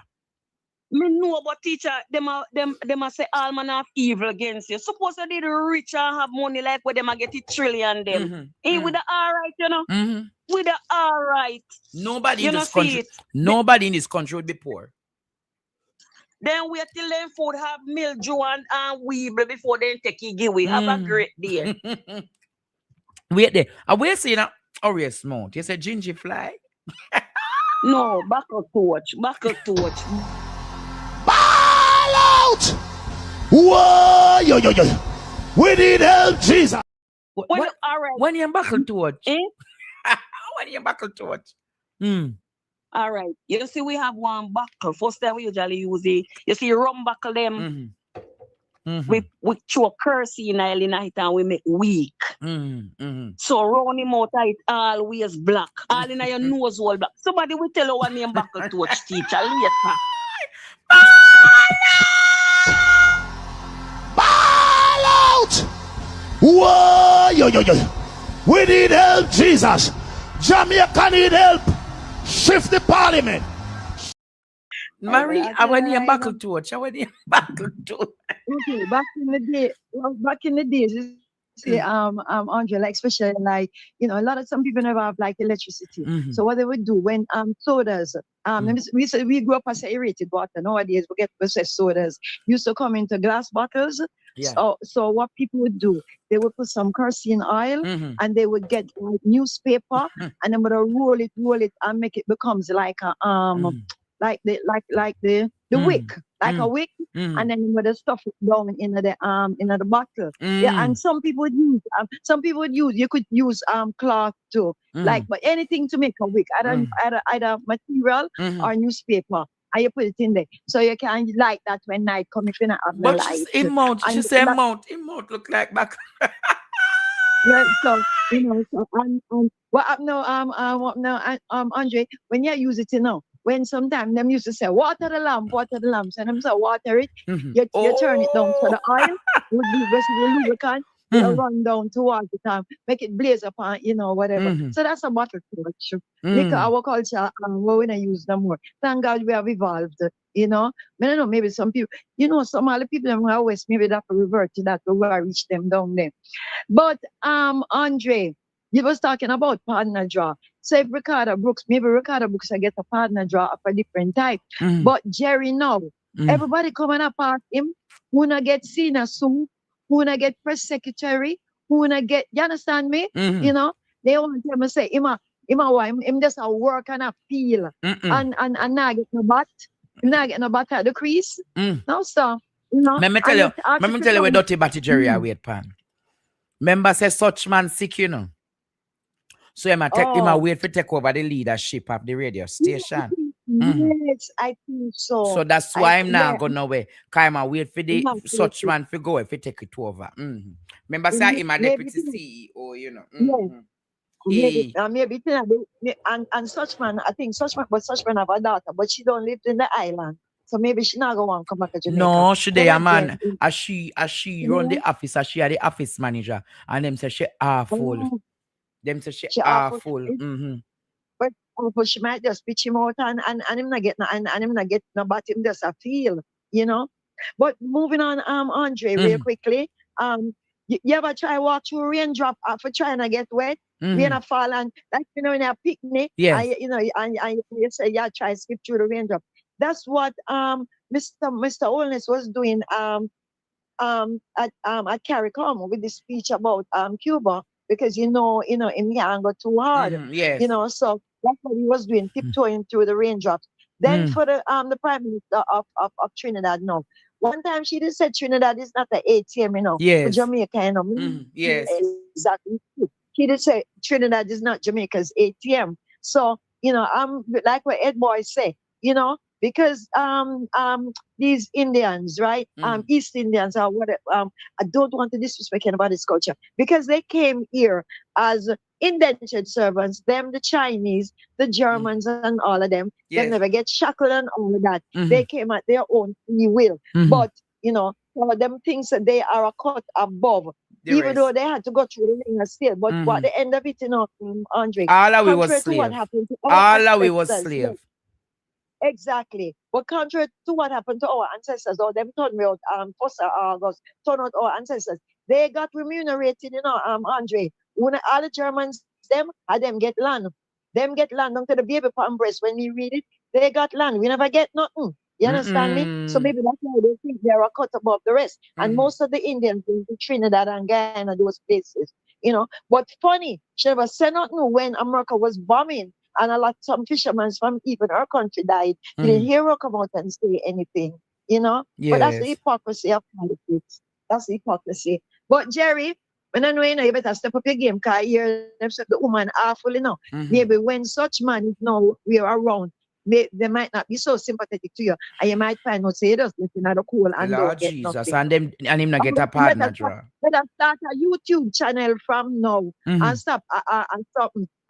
Me know about teacher, them say all man of evil against you. Suppose they did rich and have money like where them get it trillion them. With the alright, you know? With the alright. Nobody in this country would be poor. Then wait till them food have mildew and weevil before they take it give. Have a great day. Wait there. I will see now. Or smart. You said ginger fly? No, buckle torch. Ball out! Whoa, yo. We need help, Jesus. When you buckle torch? When you buckle torch? All right. You see, we have one buckle. First time we usually use it. You see, rum buckle them. We throw curse in it and we make weak. So round him out it always black. All in your nose all black. Somebody will tell you what name buckle torch teacher later. Ball out! Whoa, yo. We need help, Jesus. Jamaica need help. Shift the parliament. Mary, I want you buckle torch. Okay, back in the days, you see, Andre, like especially like, you know, some people never have like electricity. So what they would do when sodas, we grew up as aerated water. Nowadays we get processed sodas. Used to come into glass bottles. Yeah. So what people would do, they would put some kerosene oil and they would get like newspaper and then would roll it and make it becomes like a like the wick, like a wick, and then you would stuff it down in the bottle. Yeah, and some people would use you could use cloth too, like but anything to make a wick, either material or newspaper. And you put it in there, so you can light that when night come if you not have no But light. she said mount look like back. Yeah, so so what up now, Andre, when you use it, when sometimes them used to say water the lamp, and them say water it, you turn it down so the oil would be basically lubricant. You run down towards the time, make it blaze upon, whatever. So that's a bottle torch. Liquor, our culture, we're gonna use them more. Thank God we have evolved, I don't know, maybe some people, some other people in the West, maybe that will revert to that, but we'll reach them down there. But Andre, you was talking about partner draw. So if Ricardo Brooks, maybe Ricardo Brooks I get a partner draw of a different type. But Jerry now, everybody coming apart him, who not get senior soon, who not get press secretary, who not get, you understand me? They want him to say him just a work and a feel and not get no bat. Not get no bat at the crease. No, sir. Let me tell you where Dirty Batty Jerry are wait pan. Remember say such man sick, So him a wait for take over the leadership of the radio station. Yes, I think so. So that's why I'm not going nowhere. Cause I'm a wait for the such man to go if he take it over. Remember say him a deputy CEO, Maybe and such man, I think such man have a daughter, but she don't live in the island. So maybe she not going to come back to Jamaica. No, she there, man. As she run the office, as she are the office manager, and them say she full. Them say she full. But she might just pitch him out and him not get no but him just a feel, But moving on, Andre, real quickly. You ever try walk through raindrop for trying to get wet? Rain a fall and like in a picnic. Yes. And you say try skip through the raindrop. That's what Mr. Holness was doing at CARICOM with the speech about Cuba, because him can't go too hard. Yes. So that's what he was doing, tiptoeing through the raindrops. Then for the Prime Minister of Trinidad, no. One time she did say Trinidad is not the ATM, yes. for Jamaica, Yes. Exactly. She did say Trinidad is not Jamaica's ATM. So, I'm like what Ed Boy say, because these Indians, right? East Indians or whatever, I don't want to disrespect anybody's culture, because they came here as indentured servants, them the Chinese, the Germans and all of them. Yes. They never get shackled and all of that. They came at their own free will. But, for them things that they are a cut above. Even though they had to go through the ringer still. But what the end of it, Andre, all of we was slave. What happened to all of we was slave. Exactly. But contrary to what happened to our ancestors, or them turned out, 1st of August, turned out our ancestors, they got remunerated, Andre. When all the Germans, them get land. Them get land until the baby palm breast. When we read it, they got land. We never get nothing. You understand me? So maybe that's why they think they're a cut above the rest. And most of the Indians in Trinidad and Guyana, those places, But funny, she never said nothing when America was bombing. And some fishermen from even our country died. You didn't hear her come out and say anything, But that's the hypocrisy of politics. That's the hypocrisy. But Jerry, when I know you better step up your game, because you're the woman awful, Maybe when such man we are around, they might not be so sympathetic to you, and you might find out say you just listen at the cool and Lord don't get Jesus, nothing. and him not get a partner draw. Better start a YouTube channel from now and stop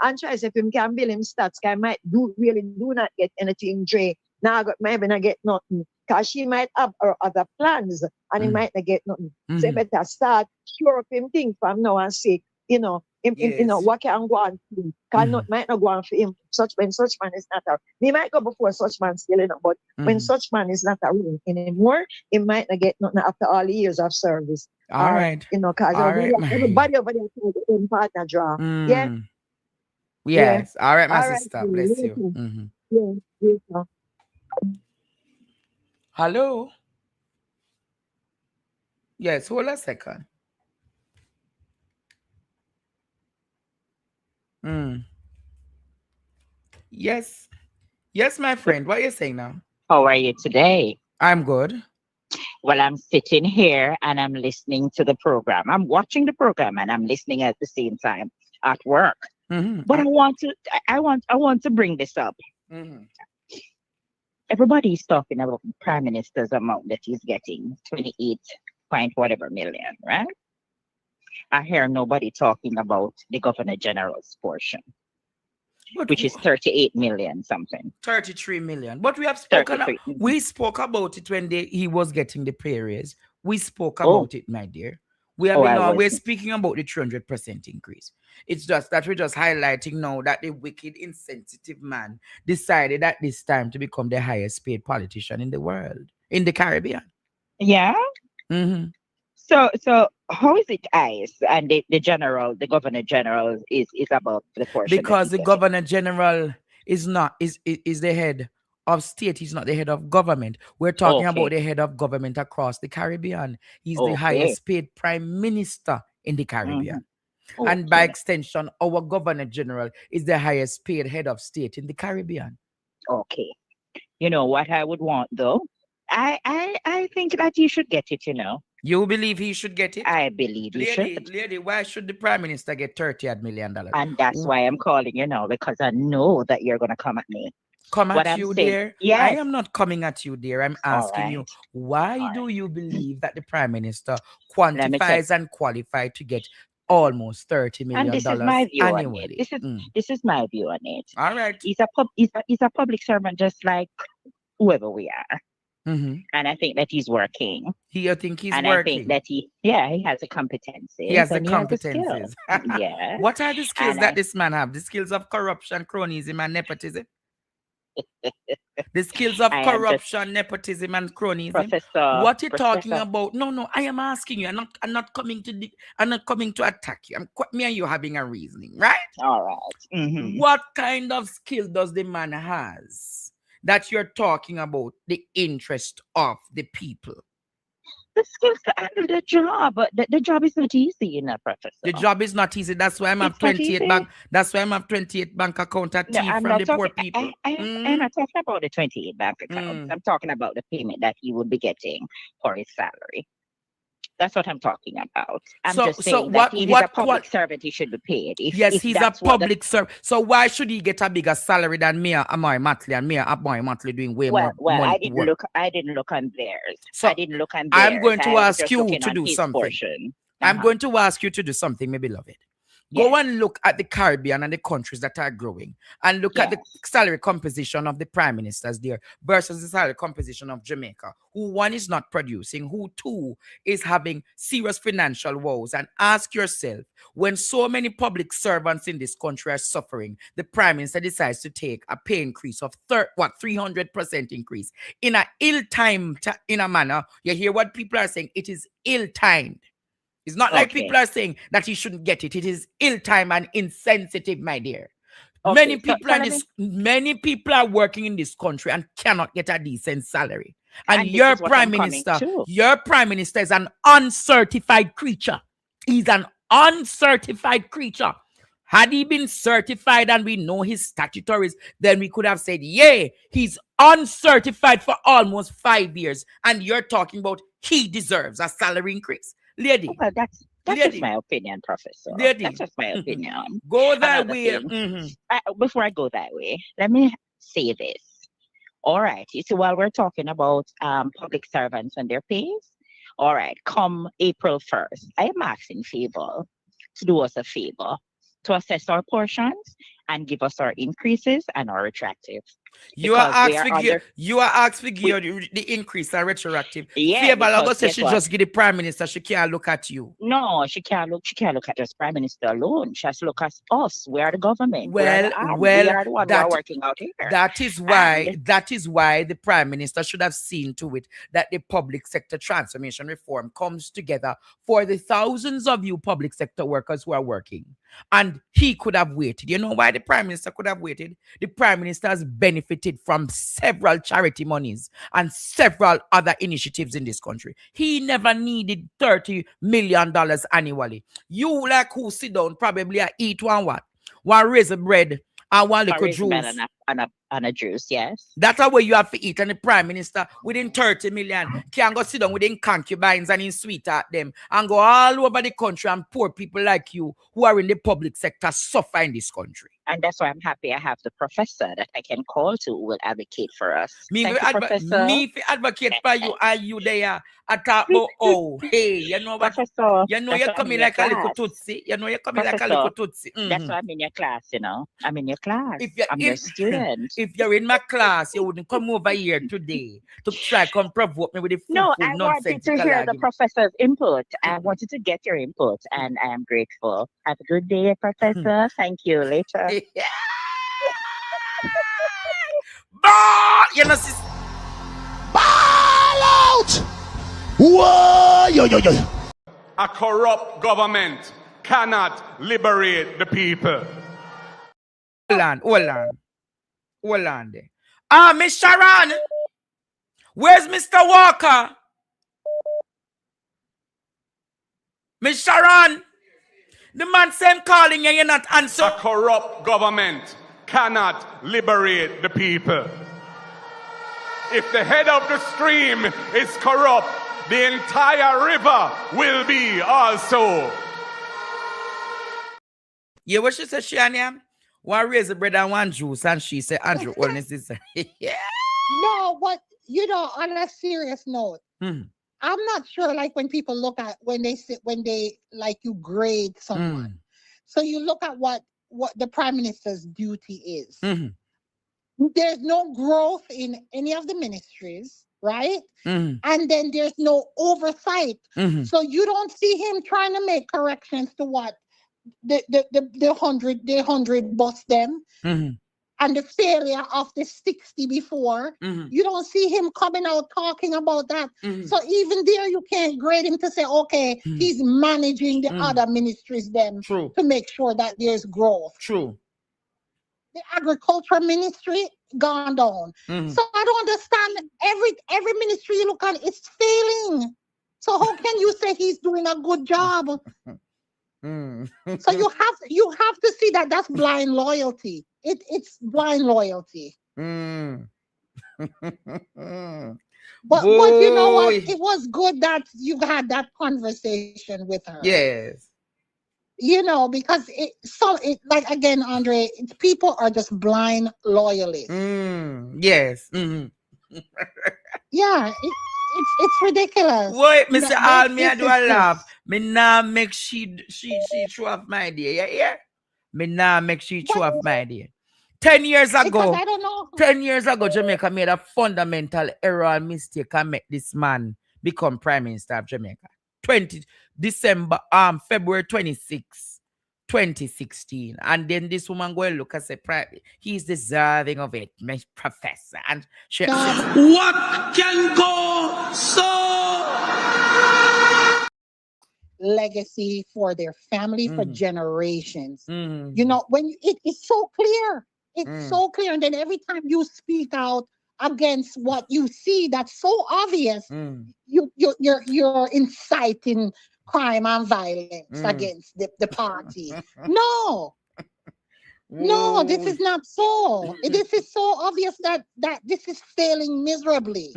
and try to see if him can build him stats. I might do not get anything, Dre. Now maybe not get nothing. Because she might have her other plans and he might not get nothing. So you better start sure up him thing from now and say, what can go on for him. Because might not go on for him. When such man is not around. He might go before such man still, but when such man is not around anymore, he might not get nothing after all the years of service. All right. Because everybody over there has their own partner draw. Yeah. Yes. All right, my sister. Bless you. Yeah. Hello. Yes, hold a second. Yes. Yes, my friend. What are you saying now? How are you today? I'm good. Well, I'm sitting here and I'm listening to the program. I'm watching the program and I'm listening at the same time at work. But I want to bring this up. Everybody's talking about the prime minister's amount that he's getting, 28 point whatever million, right? I hear nobody talking about the governor general's portion, which is 38 million something. 33 million. But we have spoken. We spoke about it when he was getting the pay raise. We spoke about it, my dear. We have been now. We're speaking about the 300% increase. It's just that we're just highlighting now that the wicked, insensitive man decided at this time to become the highest paid politician in the world, in the Caribbean. Yeah. So how is it ICE and the general, the governor general is about the portion? Because the governor general is the head of state. He's not the head of government. We're talking about the head of government across the Caribbean. He's the highest paid prime minister in the Caribbean. And by extension, our governor general is the highest paid head of state in the Caribbean. Okay. You know what I would want though? I think that he should get it, you know. You believe he should get it? I believe he should. Lady, why should the prime minister get $30 million? And that's why I'm calling you now, because I know that you're going to come at me. Come at you, dear? Yes. I am not coming at you, dear. I'm asking you, why do you believe that the prime minister quantifies and qualified to get almost $30 million and this is my view annually? On it. This is my view on it. All right. He's a public servant just like whoever we are. And I think that he's working. You think he's and working? I think that he has the competencies. He has the competencies. Yeah. What are the skills that this man have? The skills of corruption, cronyism, and nepotism? The skills of corruption, nepotism, and cronyism. What you're talking about? No. I am asking you. I'm not coming to attack you. Me and you having a reasoning, right? All right. What kind of skill does the man has that you're talking about the interest of the people? The skills to handle the job, but the job is not easy, you know, Professor. The job is not easy. That's why I'm have 28 bank. That's why I'm have 28 bank account at from the poor people. I'm not talking about the 28 bank accounts. I'm talking about the payment that he would be getting for his salary. That's what I'm talking about. I'm just saying that he's a public servant, he should be paid. He's a public servant. So why should he get a bigger salary than Mayor Amoy Matley, and Mayor Amoy Matley doing way more? Well, I didn't look on theirs. So I didn't look on theirs. I'm going to ask you to do something. I'm going to ask you to do something, my beloved. Go and look at the Caribbean and the countries that are growing, and look at the salary composition of the prime ministers there versus the salary composition of Jamaica, who one is not producing, who two is having serious financial woes. And ask yourself, when so many public servants in this country are suffering, the prime minister decides to take a pay increase of 300% increase in a ill-timed in a manner. You hear what people are saying? It is ill-timed. It's not like people are saying that he shouldn't get it. It is ill-timed and insensitive, my dear. Many people are working in this country and cannot get a decent salary. And your prime minister is an uncertified creature. He's an uncertified creature. Had he been certified and we know his statutories, then we could have said, yeah, he's uncertified for almost 5 years. And you're talking about he deserves a salary increase. Lady. Well, that's just my opinion, Professor. Lady. That's just my opinion. Go that way. Before I go that way, let me say this. All right. You see, while we're talking about public servants and their pays, all right, come April 1st, I am asking people to do us a favor to assess our portions and give us our increases and our retroactives. You are asked for the increase and retroactive. Yeah, Balago says she just give the prime minister. She can't look at you. No, she can't look at just prime minister alone. She has to look at us. We are the government. We are the one who are working out here. That is why the prime minister should have seen to it that the public sector transformation reform comes together for the thousands of you public sector workers who are working. And he could have waited. You know why the prime minister could have waited? The prime minister has benefited from several charity monies and several other initiatives in this country. He never needed $30 million annually. You who sit down probably eat one raisin bread and one little juice on a juice, yes. That's how way you have to eat. And the Prime Minister, within 30 million, can go sit down within concubines and in sweetheart them and go all over the country and poor people like you who are in the public sector suffer in this country. And that's why I'm happy I have the professor that I can call to who will advocate for us. Me Thank you, Professor. me if advocate for you are you there. I talk about hey, you know what? Professor, You know you're coming like a little tootsie. You know you're coming like a little tootsie. That's why I'm in your class, you know. I'm in your class. I'm If your student. If you're in my class, you wouldn't come over here today to try come provoke me with the No, I wanted to hear argument. the professor's input. I wanted to get your input, and I am grateful. Have a good day, Professor. Thank you. Later. You know, sis. Ball out! Whoa! Yo, yo, yo. A corrupt government cannot liberate the people. Hold on there. Miss Sharon, where's Mr. Walker? Miss Sharon, the man same calling you, you're not answering. A corrupt government cannot liberate the people. If the head of the stream is corrupt, the entire river will be also. Yeah, what she said, she and him? One raise the bread and one juice, and she said, Andrew, all this is. Yeah. No, but you know, on a serious note, I'm not sure like when people look at when they like you grade someone. So you look at what the prime minister's duty is. There's no growth in any of the ministries, right? And then there's no oversight. So you don't see him trying to make corrections to what the 100 bust them and the failure of the 60 before. You don't see him coming out talking about that. So even there you can't grade him to say, okay, he's managing the other ministries then to make sure that there's growth. True. The agriculture ministry gone down. So I don't understand, every ministry you look at is failing. So how can you say he's doing a good job? So you have to see that that's blind loyalty. It's blind loyalty. But you know what? It was good that you had that conversation with her. Yes. You know, because like again, Andre, people are just blind loyalists. Yes. Yeah, it's ridiculous. Wait, Mr. All me I do a laugh. Me nah make she show off my idea. Yeah. Me nah make she show off my idea. 10 years ago, I don't know. 10 years ago, Jamaica made a fundamental error and mistake and make this man become Prime Minister of Jamaica. February 26, 2016. And then this woman go and look and say, he's deserving of it, my professor. And she what can go so? Legacy for their family for generations. You know, when it's so clear. It's so clear. And then every time you speak out against what you see that's so obvious, you're inciting crime and violence against the party. No, this is not so. This is so obvious that this is failing miserably.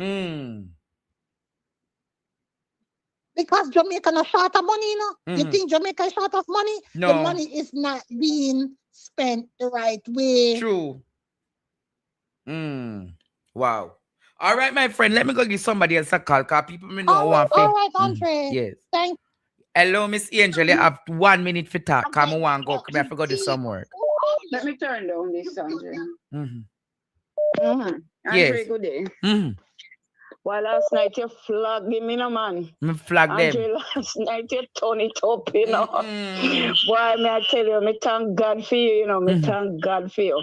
Because Jamaica not short of money, You think Jamaica is short of money? No. The money is not being spent the right way. True. Wow. All right, my friend. Let me go give somebody else a call because people may know All right, Andre. Yes. Thank Hello, Miss Angel. You have 1 minute for talk. Come on, go. Come here, I forgot to do some work. Let me turn down this, Andre. Yes. Andre, good day. Well, last night you flagged me, no man. Me flag Andre, them. last night you turn it up, you know. Why, may I tell you, me thank God for you, you know. Me thank God for you.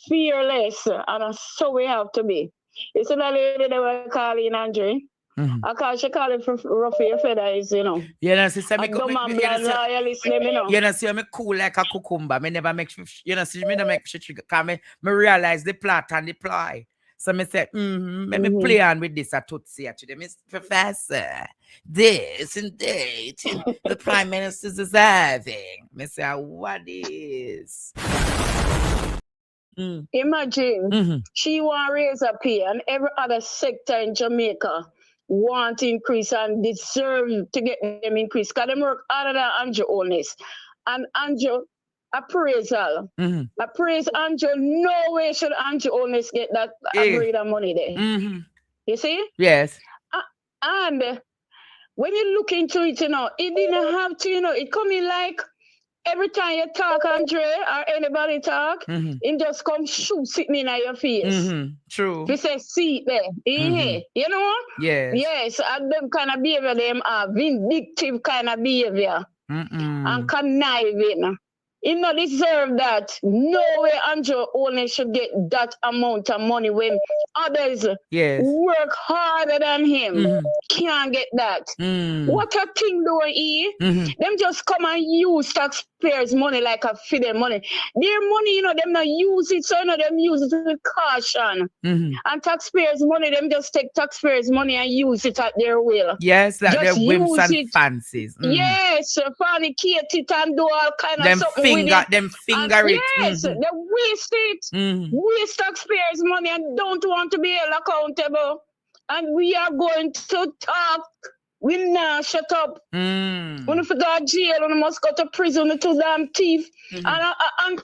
Fearless, and that's so we have to be. You see that lady that we're calling Andre? She call it for rough your feathers, you know. You know, sister, me dumb and blind loyalist, you know. You know, see, me cool like a cucumber. Me never make, you know, see, me never make shit trigger. Cause me realize the plot and the ploy. So me say, let me play on with this at Tootsie actually. Mr. Professor, this and that, the Prime Minister's deserving. Me say, what is? Imagine she want raise a pay and every other sector in Jamaica want increase and deserve to get them increase. Because them work harder than Andrew Honest. And Andrew appraisal. Appraise Andrew. No way should Andrew Honest get that greater money there. You see? Yes. And when you look into it, you know, it didn't have to, you know, it come in like every time you talk, Andre, or anybody talk, it just come shoot sitting in your face. True. You say, see it there. You know? Yes. Yes, and them kind of behavior, them are vindictive kind of behavior. And conniving. He not deserve that. No way Andrew only should get that amount of money when others work harder than him. Can't get that. What a thing do he? Them just come and use taxpayers' money like a fidel money. Their money, you know, them not use it, so you know, them use it with caution. And taxpayers' money, them just take taxpayers' money and use it at their will. Yes, like just their whims and fancies. Yes, fornicate it and do all kind of something with it. Them finger it. Yes, they waste it. Waste taxpayers' money and don't want to be held accountable. And we are going to talk. We now shut up. When you go to jail, when you must go to prison, you too damn thief. And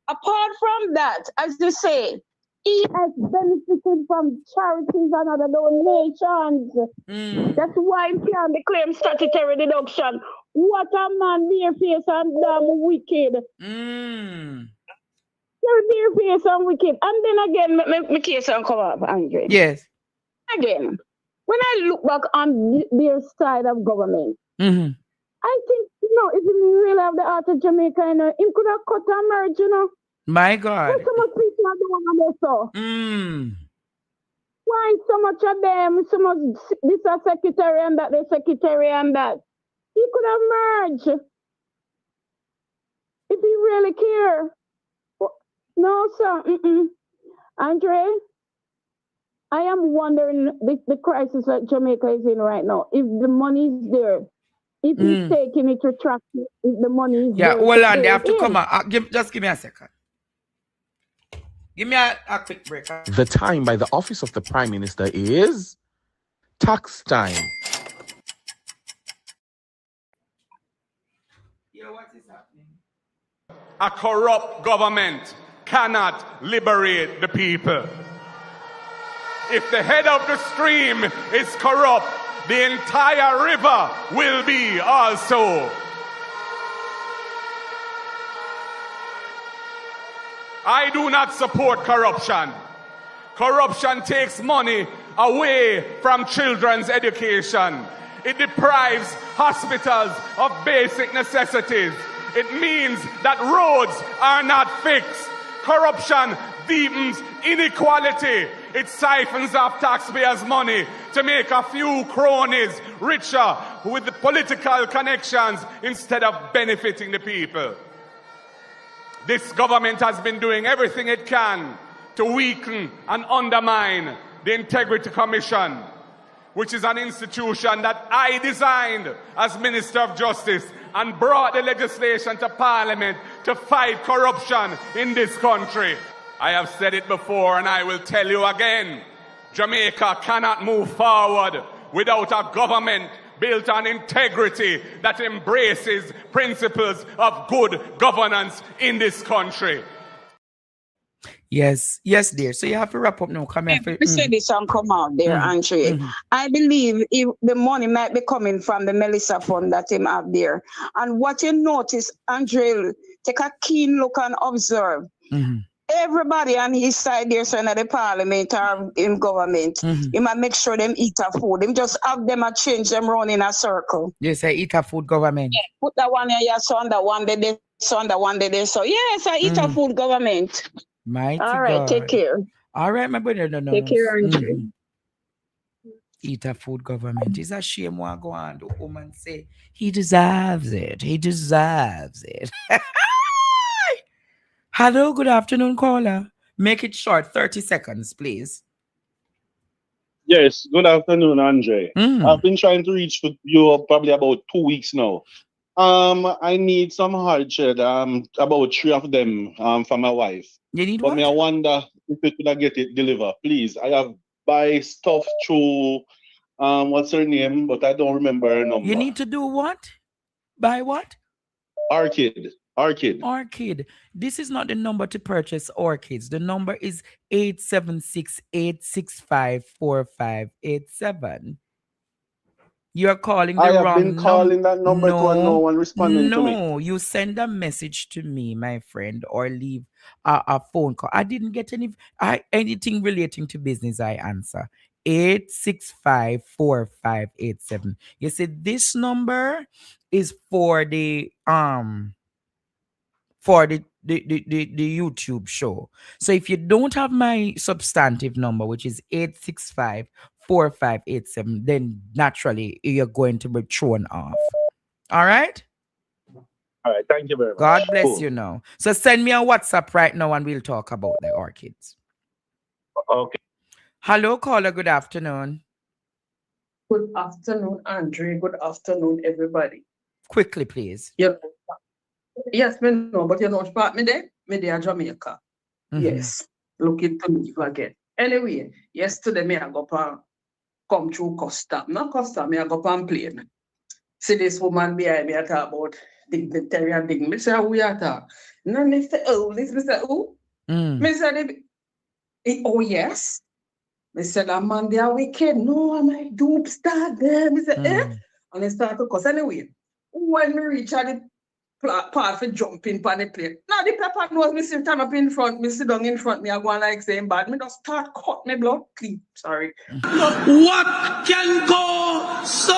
apart from that, as they say, he has benefited from charities and other donations. That's why he can claim statutory deduction. What a man, bare face and damn wicked. You're bare face and wicked. And then again, my case and come up, Andre. Yes. Again, when I look back on their side of government, I think, you know, if you really have the heart of Jamaica, you know, him could have cut and merge, you know. My God. Why so much people are doing on this so? Why so much of them, so much this a secretary and that, the secretary and that? He could have merged. If he really care. No, sir. Andre, I am wondering the crisis that Jamaica is in right now. If the money is there, if he's taking it to track, if the money is there. Yeah, hold on, they have to come out. Just give me a second. Give me a quick break. The time by the office of the Prime Minister is tax time. Yeah, what is happening? A corrupt government cannot liberate the people. If the head of the stream is corrupt, the entire river will be also. I do not support corruption. Corruption takes money away from children's education. It deprives hospitals of basic necessities. It means that roads are not fixed. Corruption deepens inequality. It siphons off taxpayers' money to make a few cronies richer with the political connections instead of benefiting the people. This government has been doing everything it can to weaken and undermine the Integrity Commission, which is an institution that I designed as Minister of Justice and brought the legislation to Parliament to fight corruption in this country. I have said it before and I will tell you again. Jamaica cannot move forward without a government built on integrity that embraces principles of good governance in this country. Yes, dear. So you have to wrap up now. Come here. Let me say this and come out there, Andre. I believe the money might be coming from the Melissa Fund that him have there. And what you notice, Andre, take a keen look and observe. Everybody on his side there, so in the parliament or in government, he might make sure them eat a food. Him just have them and change them run in a circle. Yes, I eat a food government. Yeah, put that one here, so on that one there, so on that one there. So yes, I eat a food government. Mighty all right, God. take care. All right, my brother. No. Take care, Andre. Eat a food government. It's a shame what go on. The woman say he deserves it. He deserves it. Hello, good afternoon, caller. Make it short, 30 seconds, please. Yes, good afternoon, Andre. I've been trying to reach you probably about 2 weeks now. I need some hard shed, about 3 of them, for my wife. You need But what? me, I wonder if you could get it delivered, please. I have buy stuff through, what's her name, but I don't remember her number. You need to do what? Buy what? Orchid. Orchid. This is not the number to purchase orchids. The number is 876-865-4587. You're calling the I have wrong been calling that number to and no one responding to me. No, you send a message to me, my friend, or leave a phone call. I didn't get anything relating to business. I answer 865-4587. You see, this number is for the YouTube show. So if you don't have my substantive number, which is 865-4587, then naturally you're going to be thrown off. All right? All right, thank you very much. God bless you now. So send me a WhatsApp right now and we'll talk about the orchids. Okay. Hello, caller. Good afternoon. Good afternoon, Andre. Good afternoon, everybody. Quickly, please. Yes, me know, but you know which part me there? Me there Jamaica. Yes. Looking to leave again. Anyway, yesterday me I go come through custom. Not custom, me I go on plane. See this woman behind me I talk about dignitary and dignity. Me say, who you talk? No, me say, oh, this me say, who? Me say, oh yes. Me said, that man, they are wicked. No, I'm like, dupe, start there. Me say, eh? And they start to cuss. Anyway, when me reach at the part for jumping on the plane. Now the pepper knows me sit up in front, me sit down in front, me I go on like saying bad. Me just start cut me blood clean. Sorry. What can go so?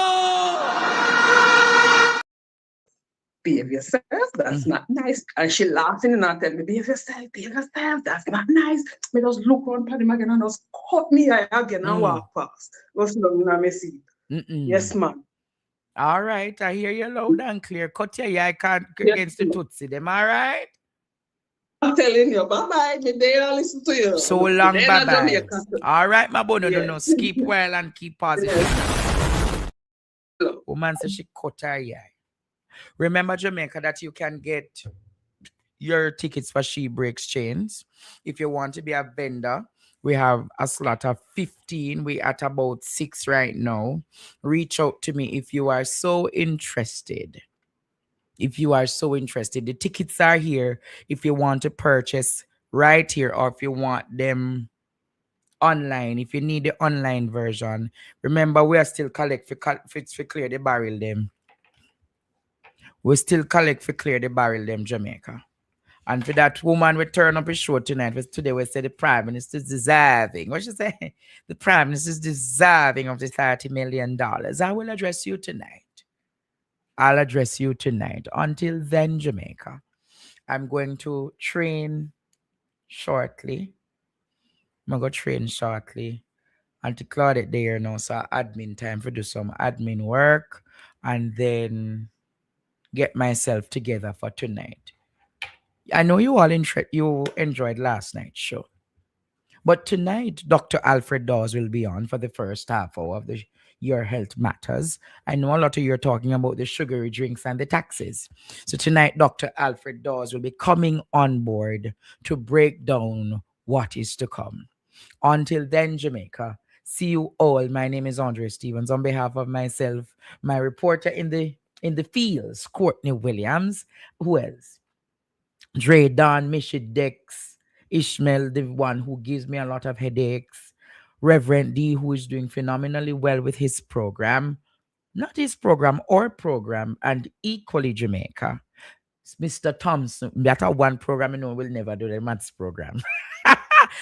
Behave yourself, that's not nice. And she laughing and I tell me, behave yourself, that's not nice. Me just look on him again and just cut me again and walk past. Go sit down in my seat. Yes, ma'am. All right, I hear you loud and clear. Cut your eye, I can't against the Tootsie them, all right? I'm telling you, bye-bye. Midday, I'll listen to you. So long, Midday, bye-bye. Jamaica. All right, my boy, no. Keep well and keep positive. Woman says she cut her eye. Remember, Jamaica, that you can get your tickets for Sheba Exchange. If you want to be a vendor, we have a slot of 15. We're at about 6 right now. Reach out to me if you are so interested. If you are so interested, the tickets are here. If you want to purchase right here, or if you want them online, if you need the online version, remember we are still collect for clear the barrel them. We still collect for clear the barrel them, Jamaica. And for that woman we turn up his show tonight, today we say the Prime Minister is deserving. What you say? The Prime Minister is deserving of the $30 million. I will address you tonight. I'll address you tonight. Until then, Jamaica, I'm going to train shortly. I'm going to train shortly. Until Claudette there now, so admin time for do some admin work and then get myself together for tonight. I know you all you enjoyed last night's show. But tonight, Dr. Alfred Dawes will be on for the first half hour of the Your Health Matters. I know a lot of you are talking about the sugary drinks and the taxes. So tonight, Dr. Alfred Dawes will be coming on board to break down what is to come. Until then, Jamaica, see you all. My name is Andre Stevens. On behalf of myself, my reporter in the fields, Courtney Williams. Who else? Dre, Don, Mishi, Dex, Ishmael, the one who gives me a lot of headaches. Reverend D, who is doing phenomenally well with his program. Not his program, or program, and equally Jamaica. Mr. Thompson, that one program, you know, will never do the maths program.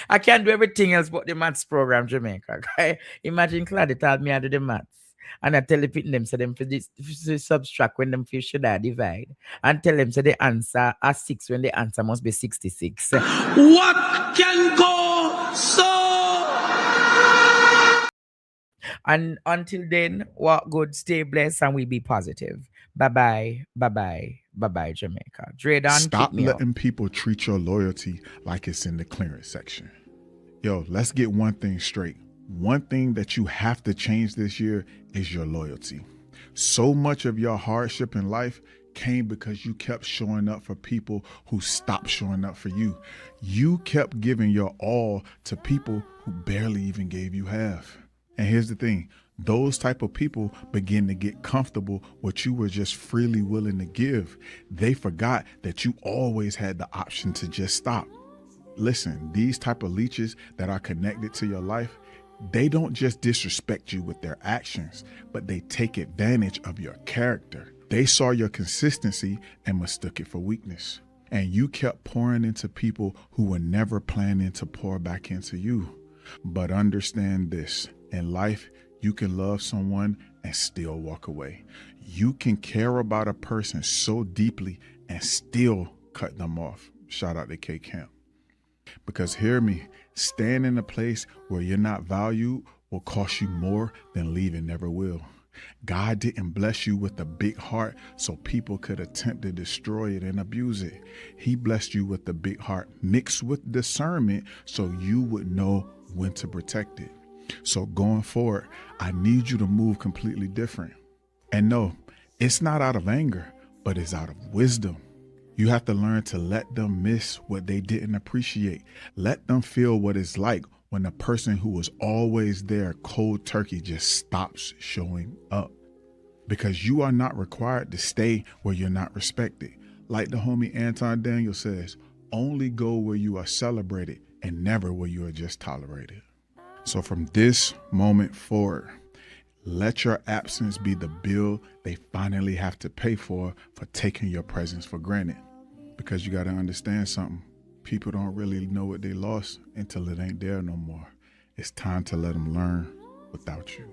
I can't do everything else but the maths program, Jamaica. Okay? Imagine Claudia told me I do the maths. And I tell the people them, so them for this subtract when them feel should I divide. And tell them so the answer are 6 when the answer must be 66. What can go so? And until then, walk good, stay blessed, and we be positive. Bye-bye, bye-bye, bye-bye, Jamaica. Dredan, Stop keep me letting up. people treat your loyalty like it's in the clearance section. Yo, let's get one thing straight. One thing that you have to change this year is your loyalty. So much of your hardship in life came because you kept showing up for people who stopped showing up for you. You kept giving your all to people who barely even gave you half. And here's the thing, those type of people begin to get comfortable what you were just freely willing to give. They forgot that you always had the option to just stop. Listen, these type of leeches that are connected to your life, they don't just disrespect you with their actions, but they take advantage of your character. They saw your consistency and mistook it for weakness. And you kept pouring into people who were never planning to pour back into you. But understand this, in life, you can love someone and still walk away. You can care about a person so deeply and still cut them off. Shout out to K Camp. Because hear me, staying in a place where you're not valued will cost you more than leaving never will. God didn't bless you with a big heart so people could attempt to destroy it and abuse it. He blessed you with a big heart mixed with discernment so you would know when to protect it. So going forward, I need you to move completely different. And no, it's not out of anger, but it's out of wisdom. You have to learn to let them miss what they didn't appreciate. Let them feel what it's like when the person who was always there cold turkey just stops showing up. Because you are not required to stay where you're not respected. Like the homie Anton Daniel says, only go where you are celebrated and never where you are just tolerated. So from this moment forward, let your absence be the bill they finally have to pay for taking your presence for granted. Because you got to understand something. People don't really know what they lost until it ain't there no more. It's time to let them learn without you.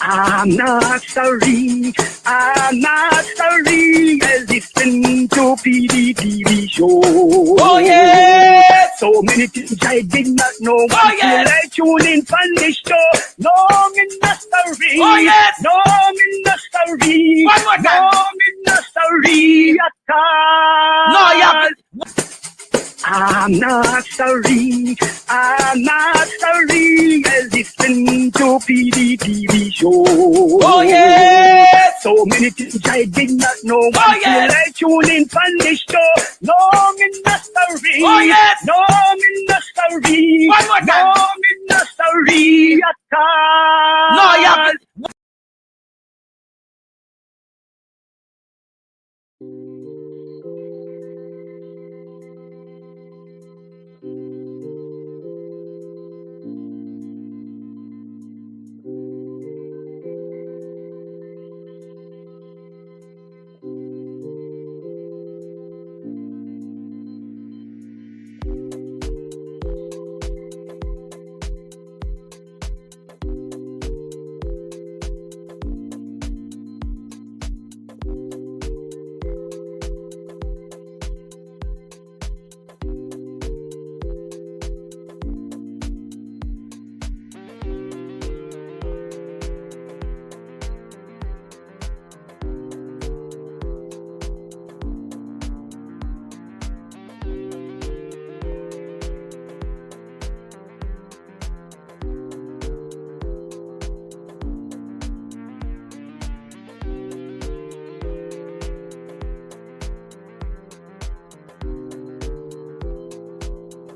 I'm not sorry, I'm not sorry. Listen to PDTV show. Oh yeah! So many things I did not know. Oh yeah! I tune in from this show. No, I'm not sorry. Oh yeah! No, I'm not sorry. One more time. No, I'm not sorry at all. No, yeah. I'm not sorry, I'm not sorry. Listen to PDTV show. Oh yeah! So many things I did not know. Oh yeah! I tune in from this show. No, I'm not sorry. Oh yeah! No, I'm not sorry. One more time. No, I'm not sorry at all. No, yeah.